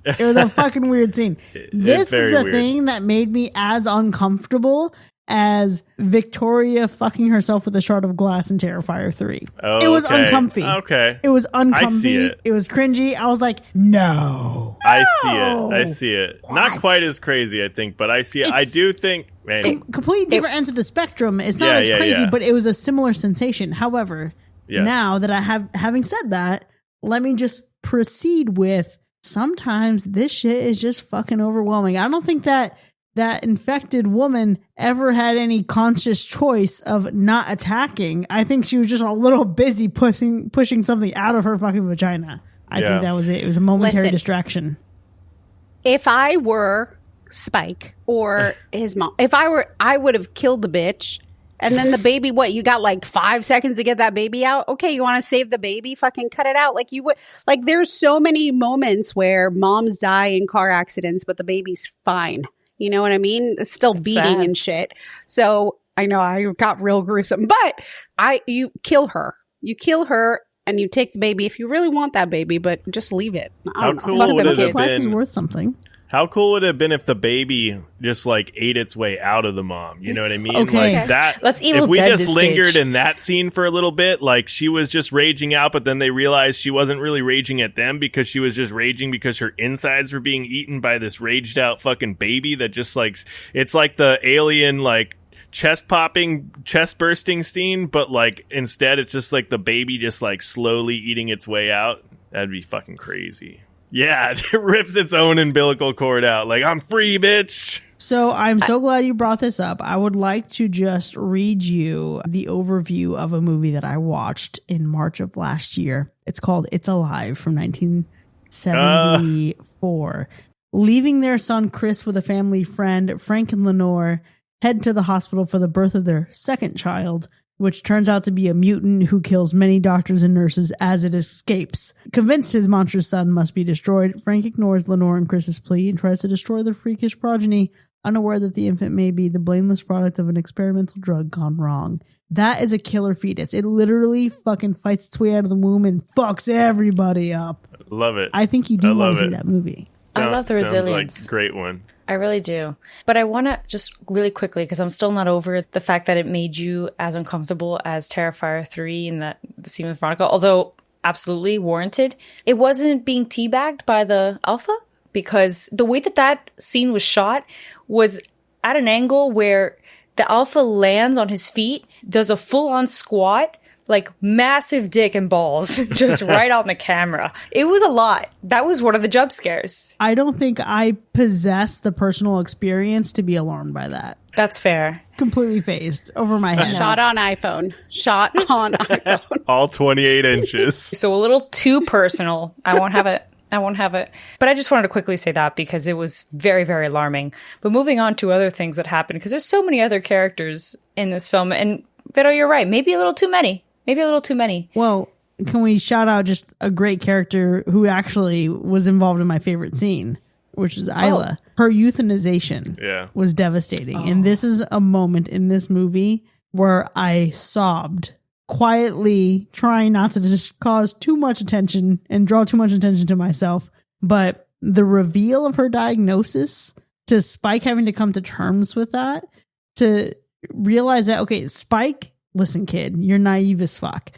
It was a fucking weird scene. This is the thing that made me as uncomfortable as Victoria fucking herself with a shard of glass in Terrifier 3. Oh, it was okay. uncomfy. Okay. It was uncomfy. I see it. It was cringy. I was like, no. I see it. Not quite as crazy, I think, but I see it. I do think... Man, Completely different ends of the spectrum. It's not as crazy, but it was a similar sensation. However, now that having said that, let me just proceed with sometimes this shit is just fucking overwhelming. I don't think that infected woman ever had any conscious choice of not attacking. I think she was just a little busy pushing something out of her fucking vagina. I think that was it. It was a momentary distraction. If I were Spike or his mom, I would have killed the bitch. And then the baby, you got like 5 seconds to get that baby out? Okay, you want to save the baby? Fucking cut it out. Like you would. Like there's so many moments where moms die in car accidents, but the baby's fine. You know what I mean? It's still beating sad. and shit. So I know I got real gruesome, but you kill her. You kill her and you take the baby if you really want that baby, but just leave it. I don't know. cool Fuck would them it have kids. Life is been- worth something. how cool would it have been if the baby just like ate its way out of the mom? You know what I mean? Okay. Like that. Let's Evil if we Dead just this lingered bitch. in that scene for a little bit, like she was just raging out, but then they realized she wasn't really raging at them because she was just raging because her insides were being eaten by this raged out fucking baby that just like, it's like the alien like chest bursting scene, but like instead it's just like the baby just like slowly eating its way out. That'd be fucking crazy. Yeah, it rips its own umbilical cord out. Like, I'm free, bitch. So I'm so glad you brought this up. I would like to just read you the overview of a movie that I watched in March of last year. It's called It's Alive from 1974. Leaving their son Chris with a family friend, Frank and Lenore, head to the hospital for the birth of their second child, which turns out to be a mutant who kills many doctors and nurses as it escapes. Convinced his monstrous son must be destroyed, Frank ignores Lenore and Chris's plea and tries to destroy their freakish progeny, unaware that the infant may be the blameless product of an experimental drug gone wrong. That is a killer fetus. It literally fucking fights its way out of the womb and fucks everybody up. Love it. I think you do want to see that movie. I love the resilience. Sounds like a great one. I really do. But I want to just really quickly, because I'm still not over the fact that it made you as uncomfortable as Terrifier 3 and that scene with Veronica, although absolutely warranted. It wasn't being teabagged by the alpha, because the way that scene was shot was at an angle where the alpha lands on his feet, does a full-on squat, like massive dick and balls just right on the camera. It was a lot. That was one of the jump scares. I don't think I possess the personal experience to be alarmed by that. That's fair. Completely phased over my head. Shot on iPhone. All 28 inches. So a little too personal. I won't have it. But I just wanted to quickly say that because it was very, very alarming. But moving on to other things that happened, because there's so many other characters in this film. And Vito, you're right. Maybe a little too many. Well, can we shout out just a great character who actually was involved in my favorite scene, which is Isla. Her euthanization was devastating. And this is a moment in this movie where I sobbed quietly trying not to just cause too much attention and draw too much attention to myself. But the reveal of her diagnosis, to Spike having to come to terms with that, to realize that, okay, Spike, listen, kid, you're naive as fuck.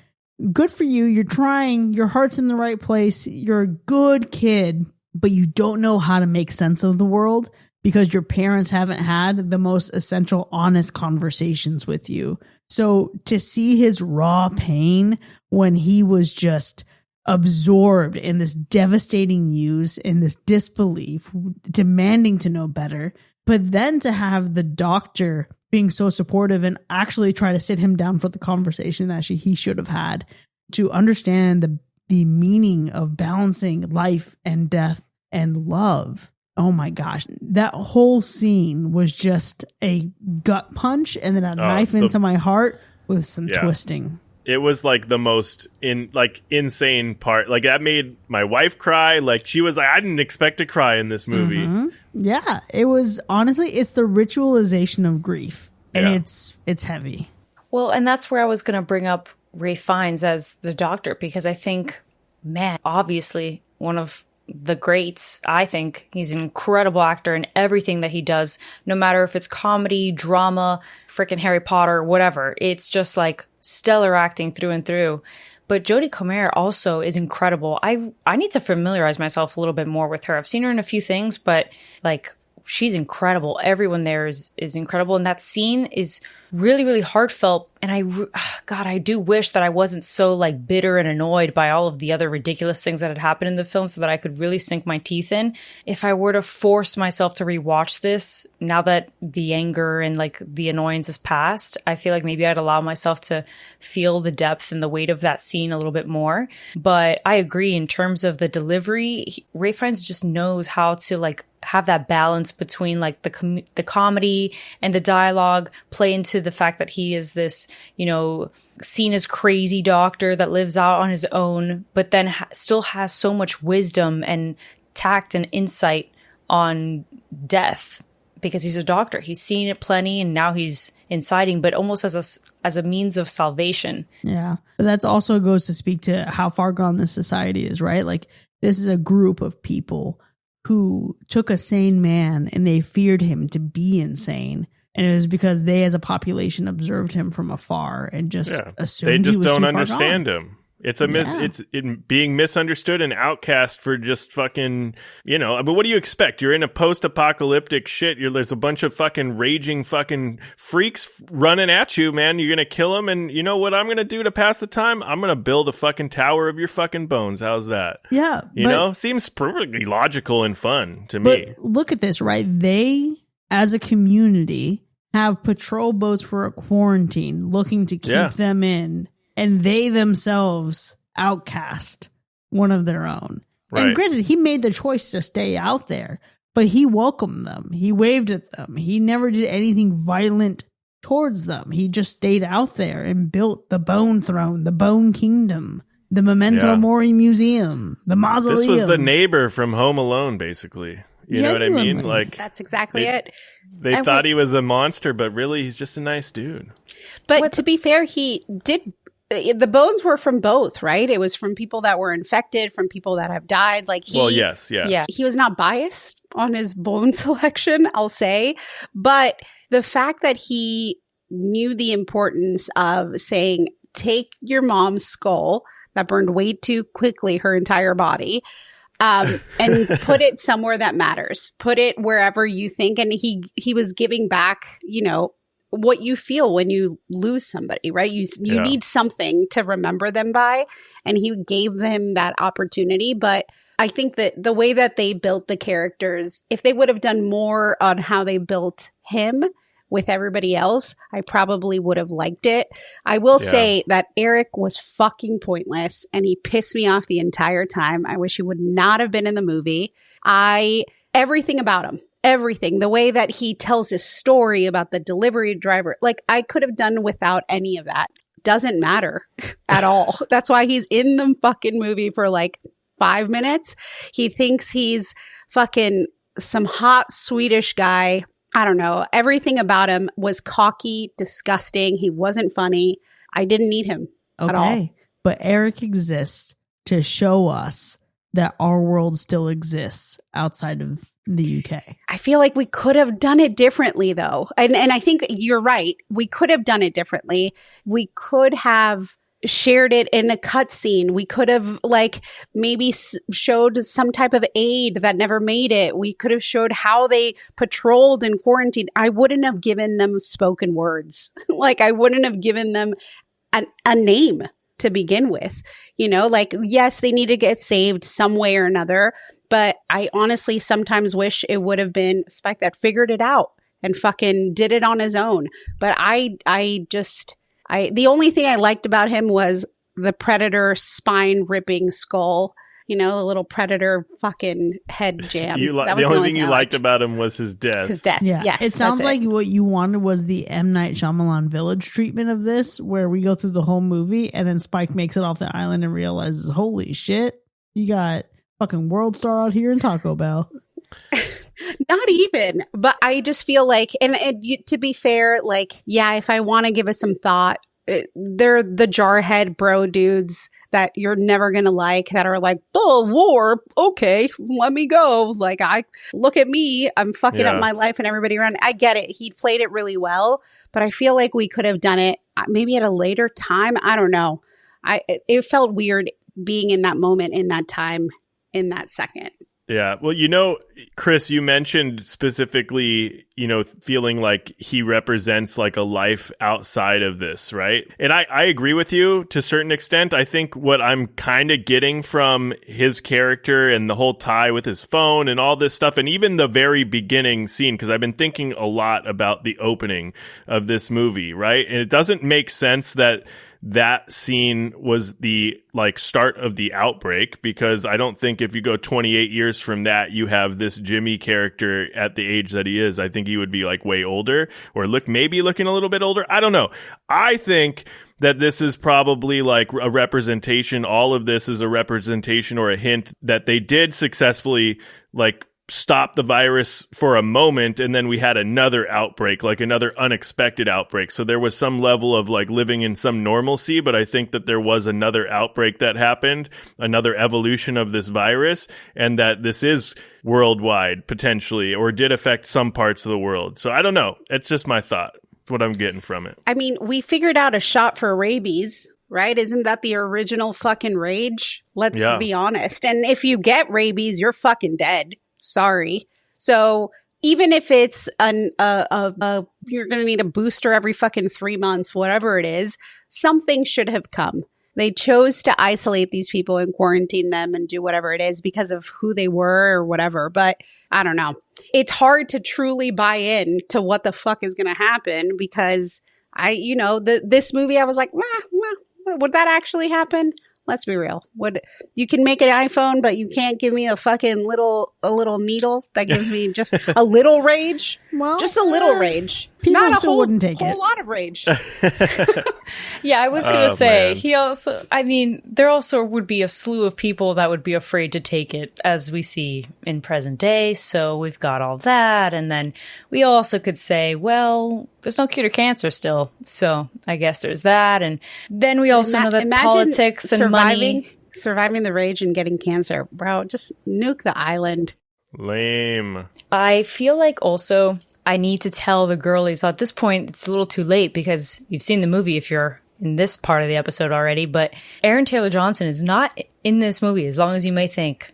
Good for you. You're trying. Your heart's in the right place. You're a good kid, but you don't know how to make sense of the world because your parents haven't had the most essential, honest conversations with you. So to see his raw pain when he was just absorbed in this devastating news, in this disbelief, demanding to know better, but then to have the doctor being so supportive and actually try to sit him down for the conversation that he should have had to understand the meaning of balancing life and death and love. Oh my gosh, that whole scene was just a gut punch and then a knife into my heart with some twisting. It was like the most insane part. Like that made my wife cry. Like she was like, I didn't expect to cry in this movie. Mm-hmm. Yeah, it was honestly, it's the ritualization of grief, and it's heavy. Well, and that's where I was going to bring up Ralph Fiennes as the doctor, because I think, man, obviously one of the greats. I think he's an incredible actor in everything that he does, no matter if it's comedy, drama, freaking Harry Potter, whatever. It's just like stellar acting through and through. But Jodie Comer also is incredible. I need to familiarize myself a little bit more with her. I've seen her in a few things, but like she's incredible. Everyone there is incredible. And that scene is really, really heartfelt. And I do wish that I wasn't so like bitter and annoyed by all of the other ridiculous things that had happened in the film so that I could really sink my teeth in. If I were to force myself to rewatch this, now that the anger and like the annoyance is past, I feel like maybe I'd allow myself to feel the depth and the weight of that scene a little bit more. But I agree in terms of the delivery, Ralph Fiennes just knows how to like have that balance between like the comedy and the dialogue, play into the fact that he is this, seen as crazy doctor that lives out on his own, but then still has so much wisdom and tact and insight on death because he's a doctor. He's seen it plenty and now he's inciting, but almost as a means of salvation. Yeah. But that also goes to speak to how far gone this society is, right? Like this is a group of people who took a sane man and they feared him to be insane. And it was because they as a population observed him from afar and just assumed they just he was don't too far understand gone. him. It's it's being misunderstood and outcast for just fucking, but what do you expect? You're in a post-apocalyptic shit. There's a bunch of fucking raging fucking freaks running at you, man. You're going to kill them. And you know what I'm going to do to pass the time? I'm going to build a fucking tower of your fucking bones. How's that? Yeah. Seems perfectly logical and fun to but me. Look at this, right? They, as a community, have patrol boats for a quarantine looking to keep them in. And they themselves outcast one of their own. Right. And granted, he made the choice to stay out there, but he welcomed them. He waved at them. He never did anything violent towards them. He just stayed out there and built the Bone Throne, the Bone Kingdom, the Memento Mori Museum, the Mausoleum. This was the neighbor from Home Alone, basically. You know what I mean? Like that's exactly it. They thought he was a monster, but really he's just a nice dude. But to be fair, he did. The bones were from both, right? It was from people that were infected, from people that have died. Like he was not biased on his bone selection, I'll say. But the fact that he knew the importance of saying, take your mom's skull that burned way too quickly, her entire body, and put it somewhere that matters. Put it wherever you think. And he was giving back, what you feel when you lose somebody, right? You need something to remember them by, and he gave them that opportunity. But I think that the way that they built the characters, if they would have done more on how they built him with everybody else, I probably would have liked it. I will say that Eric was fucking pointless, and he pissed me off the entire time. I wish he would not have been in the movie. Everything about him. Everything, the way that he tells his story about the delivery driver, like I could have done without any of that. Doesn't matter at all. That's why he's in the fucking movie for like 5 minutes. He thinks he's fucking some hot Swedish guy. I don't know. Everything about him was cocky, disgusting. He wasn't funny. I didn't need him. at all. Okay. But Eric exists to show us that our world still exists outside of the UK. I feel like we could have done it differently, though. And I think you're right. We could have done it differently. We could have shared it in a cutscene. We could have maybe showed some type of aid that never made it. We could have showed how they patrolled in quarantine. I wouldn't have given them spoken words. I wouldn't have given them a name to begin with. Yes, they need to get saved some way or another, but I honestly sometimes wish it would have been Spike that figured it out and fucking did it on his own. But the only thing I liked about him was the Predator spine ripping skull. The little Predator fucking head jam. The only thing you liked about him was his death. His death. Yeah. Yes. It sounds like what you wanted was the M. Night Shyamalan Village treatment of this, where we go through the whole movie and then Spike makes it off the island and realizes, holy shit, you got fucking World Star out here in Taco Bell. Not even. But I just feel like, and to be fair, if I want to give it some thought, they're the jarhead bro dudes that you're never going to like, that are like, oh, war. Okay, let me go. Look at me. I'm fucking up my life and everybody around. I get it. He played it really well, but I feel like we could have done it maybe at a later time. I don't know. It felt weird being in that moment, in that time, in that second. Yeah. Well, Chris, you mentioned specifically, feeling like he represents a life outside of this, right? And I agree with you to a certain extent. I think what I'm kind of getting from his character and the whole tie with his phone and all this stuff, and even the very beginning scene, because I've been thinking a lot about the opening of this movie, right? And it doesn't make sense that scene was the start of the outbreak, because I don't think if you go 28 years from that, you have this Jimmy character at the age that he is. I think he would be way older, or maybe looking a little bit older. I don't know. I think that this is probably a representation. All of this is a representation or a hint that they did successfully stop the virus for a moment, and then we had another outbreak, another unexpected outbreak. So there was some level of living in some normalcy, but I think that there was another outbreak that happened, another evolution of this virus, and that this is worldwide potentially, or did affect some parts of the world. So I don't know. It's just my thought. It's what I'm getting from it. I mean, we figured out a shot for rabies, right? Isn't that the original fucking rage? Let's be honest. And if you get rabies, you're fucking dead. Sorry. So even if it's you're going to need a booster every fucking 3 months, whatever it is, something should have come. They chose to isolate these people and quarantine them and do whatever it is because of who they were or whatever. But I don't know. It's hard to truly buy in to what the fuck is going to happen, because this movie, I was like, would that actually happen? Let's be real. You can make an iPhone, but you can't give me a fucking little needle that gives me just a little rage. Well, just a little rage. People Not a still whole, wouldn't take whole it. lot of rage. Yeah, I was going to say, man. there also would be a slew of people that would be afraid to take it, as we see in present day. So we've got all that. And then we also could say, well, there's no cure to cancer still. So I guess there's that. And then we also know that politics and money. Surviving the rage and getting cancer. Bro, just nuke the island. Lame. I feel like also I need to tell the girlies at this point, it's a little too late because you've seen the movie if you're in this part of the episode already, but Aaron Taylor Johnson is not in this movie as long as you may think.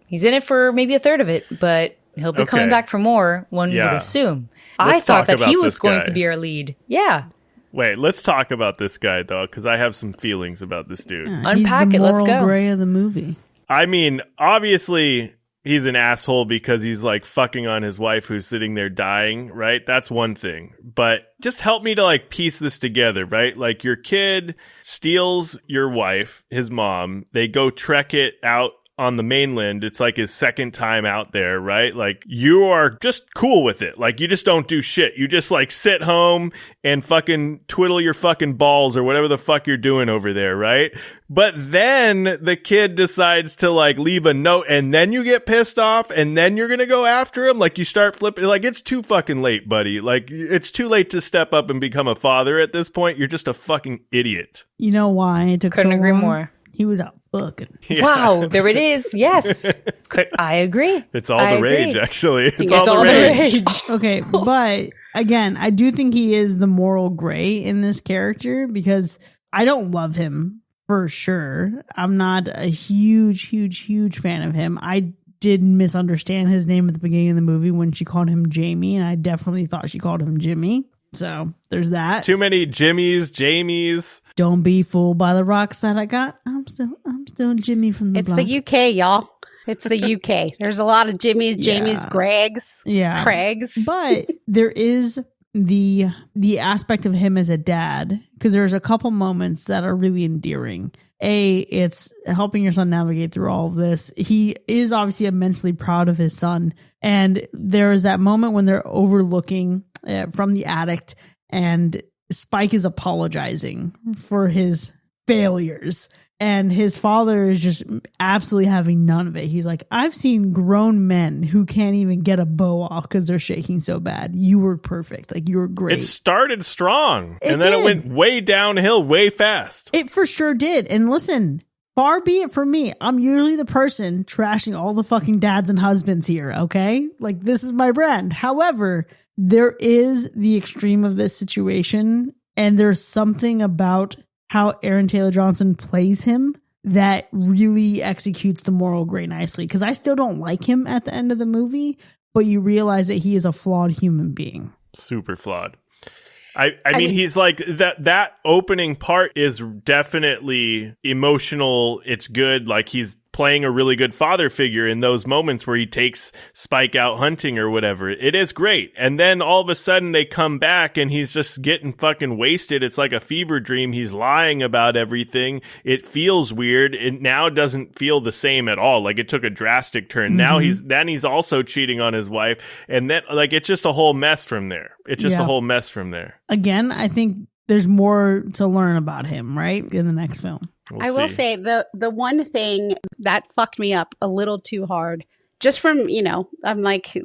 He's in it for maybe a third of it, but he'll be coming back for more, one would assume. Let's I thought talk that he about was this going guy. to be our lead. Yeah. Wait, let's talk about this guy, though, because I have some feelings about this dude. Unpack He's the it. Let's moral go. gray of the movie. I mean, obviously, he's an asshole because he's fucking on his wife who's sitting there dying, right? That's one thing. But just help me to piece this together, right? Your kid steals your wife, his mom. They go trek it out on the mainland. It's like his second time out there, right? Like, you are just cool with it. Like, you just don't do shit. You just like sit home and fucking twiddle your fucking balls or whatever the fuck you're doing over there, right? But then the kid decides to like leave a note, and then you get pissed off, and then you're gonna go after him. Like, you start flipping. Like, it's too fucking late, buddy. Like, it's too late to step up and become a father at this point. You're just a fucking idiot. You know why it took Couldn't so agree long? more. He was out fucking. Yeah. Wow, there it is. Yes. I agree. It's all I the rage, agree. actually. It's all the rage. Okay, but again, I do think he is the moral gray in this character because I don't love him for sure. I'm not a huge fan of him. I did misunderstand his name at the beginning of the movie when she called him Jamie, and I definitely thought she called him Jimmy. So there's that. Too many Jimmys, Jamies. Don't be fooled by the rocks that I got. I'm still Jimmy from the block. It's the UK, y'all. It's the UK. There's a lot of Jimmys, Jamies, Gregs, Craigs. But there is the aspect of him as a dad, because there's a couple moments that are really endearing. It's helping your son navigate through all of this. He is obviously immensely proud of his son. And there is that moment when they're overlooking from the attic, and Spike is apologizing for his failures. And his father is just absolutely having none of it. He's like, I've seen grown men who can't even get a bow off because they're shaking so bad. You were perfect. Like, you were great. It started strong, and did. then it went way downhill way fast. It for sure did. And listen, far be it from me. I'm usually the person trashing all the fucking dads and husbands here, okay? Like, this is my brand. However, there is the extreme of this situation, and there's something about how Aaron Taylor Johnson plays him that really executes the moral gray nicely. Because I still don't like him at the end of the movie, but you realize that he is a flawed human being. Super flawed. I mean, he's like that opening part is definitely emotional. It's good. Like, he's playing a really good father figure in those moments where he takes Spike out hunting or whatever. It is great. And then all of a sudden they come back and he's just getting fucking wasted. It's like a fever dream. He's lying about everything. It feels weird. It now doesn't feel the same at all. Like, it took a drastic turn. Now he's also cheating on his wife. And then, like, it's just a whole mess from there. It's just a whole mess from there. Again, I think there's more to learn about him, right, in the next film. I will say the one thing that fucked me up a little too hard, just from, I'm like,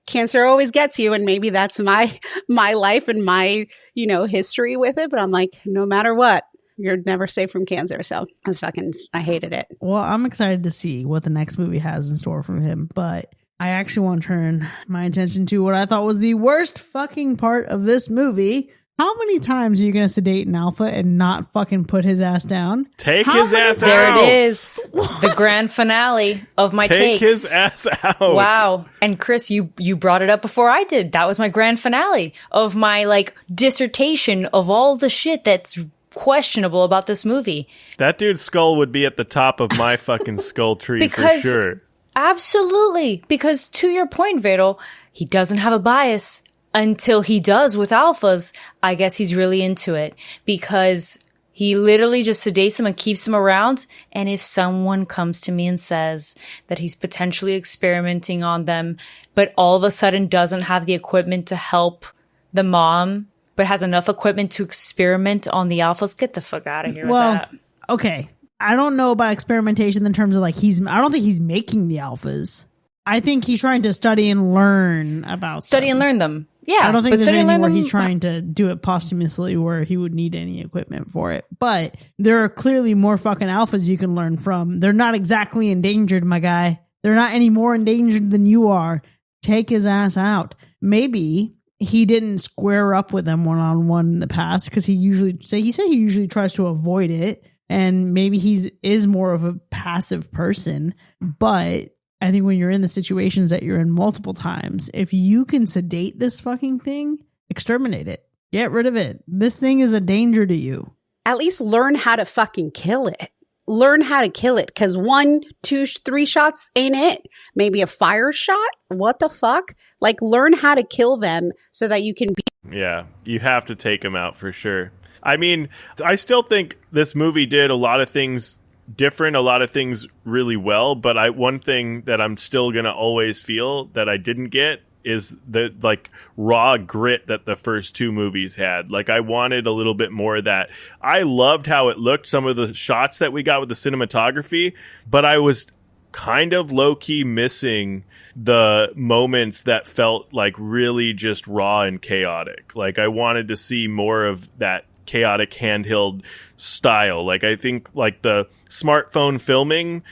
cancer always gets you, and maybe that's my life and my, history with it. But I'm like, no matter what, you're never safe from cancer. So I hated it. Well, I'm excited to see what the next movie has in store for him, but I actually want to turn my attention to what I thought was the worst fucking part of this movie. How many times are you going to sedate an alpha and not fucking put his ass down? Take his ass out. There it is. The grand finale of my takes. Take his ass out. Wow. And Chris, you brought it up before I did. That was my grand finale of my dissertation of all the shit that's questionable about this movie. That dude's skull would be at the top of my fucking skull tree for sure. Absolutely. Because to your point, Vedal, he doesn't have a bias. Until he does with alphas, I guess he's really into it, because he literally just sedates them and keeps them around. And if someone comes to me and says that he's potentially experimenting on them, but all of a sudden doesn't have the equipment to help the mom, but has enough equipment to experiment on the alphas, get the fuck out of here with that. Okay. I don't know about experimentation in terms of I don't think he's making the alphas. I think he's trying to study and learn about and learn them. Yeah, I don't think there's anything where he's trying to do it posthumously where he would need any equipment for it. But there are clearly more fucking alphas you can learn from. They're not exactly endangered, my guy. They're not any more endangered than you are. Take his ass out. Maybe he didn't square up with them one-on-one in the past because he said he usually tries to avoid it. And maybe is more of a passive person. But I think when you're in the situations that you're in multiple times, if you can sedate this fucking thing, exterminate it. Get rid of it. This thing is a danger to you. At least learn how to fucking kill it. Learn how to kill it. Because 1, 2, 3 shots ain't it. Maybe a fire shot? What the fuck? Learn how to kill them so that you can be. Yeah, you have to take them out for sure. I mean, I still think this movie did a lot of things different, a lot of things really well, but one thing that I'm still going to always feel that I didn't get is the like raw grit that the first two movies had. Like, I wanted a little bit more of that. I loved how it looked, some of the shots that we got with the cinematography, but I was kind of low-key missing the moments that felt like really just raw and chaotic. Like, I wanted to see more of that chaotic handheld style. Like, I think like the smartphone filming,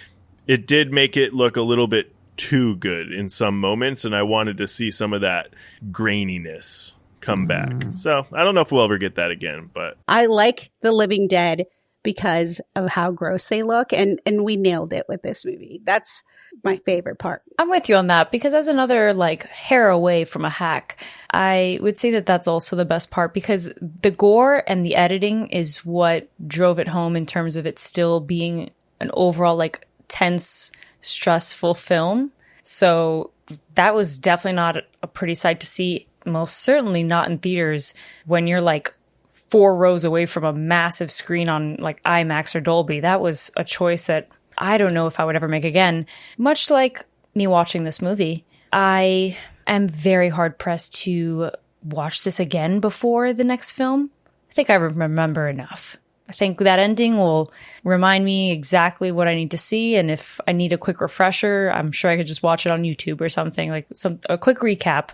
it did make it look a little bit too good in some moments, and I wanted to see some of that graininess come back. So I don't know if we'll ever get that again, but I like The Living Dead because of how gross they look, and we nailed it with this movie. That's my favorite part. I'm with you on that, because as another like hair away from a hack, I would say that that's also the best part, because the gore and the editing is what drove it home in terms of it still being an overall like tense, stressful film. So that was definitely not a pretty sight to see, most certainly not in theaters when you're like 4 rows away from a massive screen on like IMAX or Dolby. That was a choice that I don't know if I would ever make again. Much like me watching this movie, I am very hard pressed to watch this again before the next film. I think I remember enough. I think that ending will remind me exactly what I need to see. And if I need a quick refresher, I'm sure I could just watch it on YouTube or something, like a quick recap.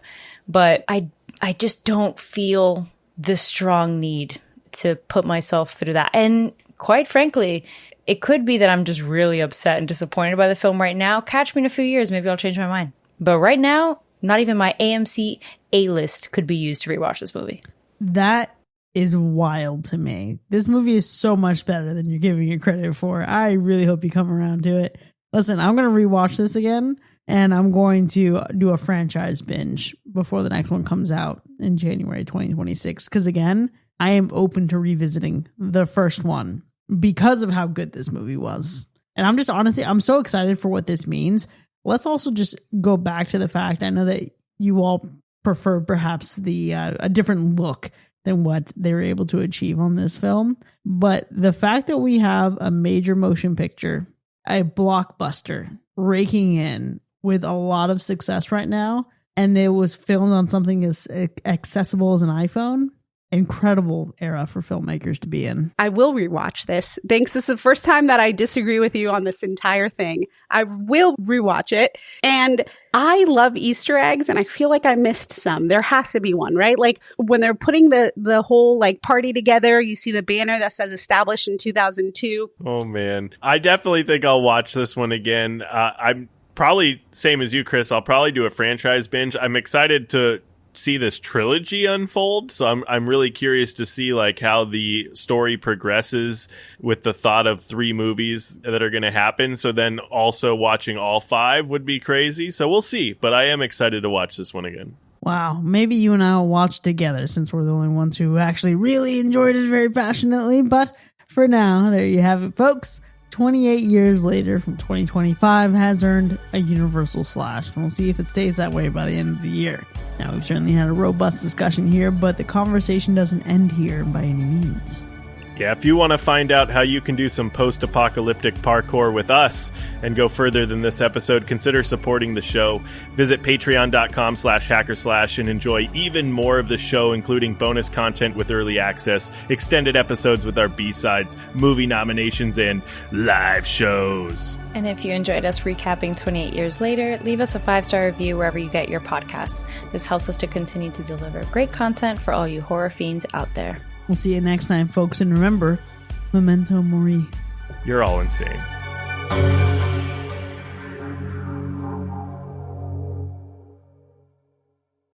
But I just don't feel the strong need to put myself through that. And quite frankly, it could be that I'm just really upset and disappointed by the film right now. Catch me in a few years, maybe I'll change my mind. But right now, not even my AMC A-list could be used to rewatch this movie. That is wild to me. This movie is so much better than you're giving it credit for. I really hope you come around to it. Listen, I'm going to rewatch this again, and I'm going to do a franchise binge before the next one comes out in January 2026. Because again, I am open to revisiting the first one because of how good this movie was. And I'm just honestly, I'm so excited for what this means. Let's also just go back to the fact, I know that you all prefer perhaps a different look than what they were able to achieve on this film. But the fact that we have a major motion picture, a blockbuster, raking in with a lot of success right now, and it was filmed on something as accessible as an iPhone, incredible era for filmmakers to be in. I will rewatch this. Thanks. This is the first time that I disagree with you on this entire thing. I will rewatch it. And I love Easter eggs, and I feel like I missed some. There has to be one, right? Like when they're putting the whole like party together, you see the banner that says established in 2002. Oh man, I definitely think I'll watch this one again. I'm probably same as you, Chris. I'll probably do a franchise binge. I'm excited to see this trilogy unfold, so I'm really curious to see like how the story progresses with the thought of 3 movies that are going to happen. So then also watching all 5 would be crazy. So we'll see, but I am excited to watch this one again. Wow, maybe you and I will watch together since we're the only ones who actually really enjoyed it very passionately. But for now, there you have it, folks. 28 years later from 2025 has earned a universal slash, and we'll see if it stays that way by the end of the year. Now, we've certainly had a robust discussion here, but the conversation doesn't end here by any means. Yeah, if you want to find out how you can do some post-apocalyptic parkour with us and go further than this episode, consider supporting the show. Visit patreon.com/hackerslash and enjoy even more of the show, including bonus content with early access, extended episodes with our B-sides, movie nominations, and live shows. And if you enjoyed us recapping 28 years later, leave us a 5-star review wherever you get your podcasts. This helps us to continue to deliver great content for all you horror fiends out there. We'll see you next time, folks, and remember, memento mori. You're all insane.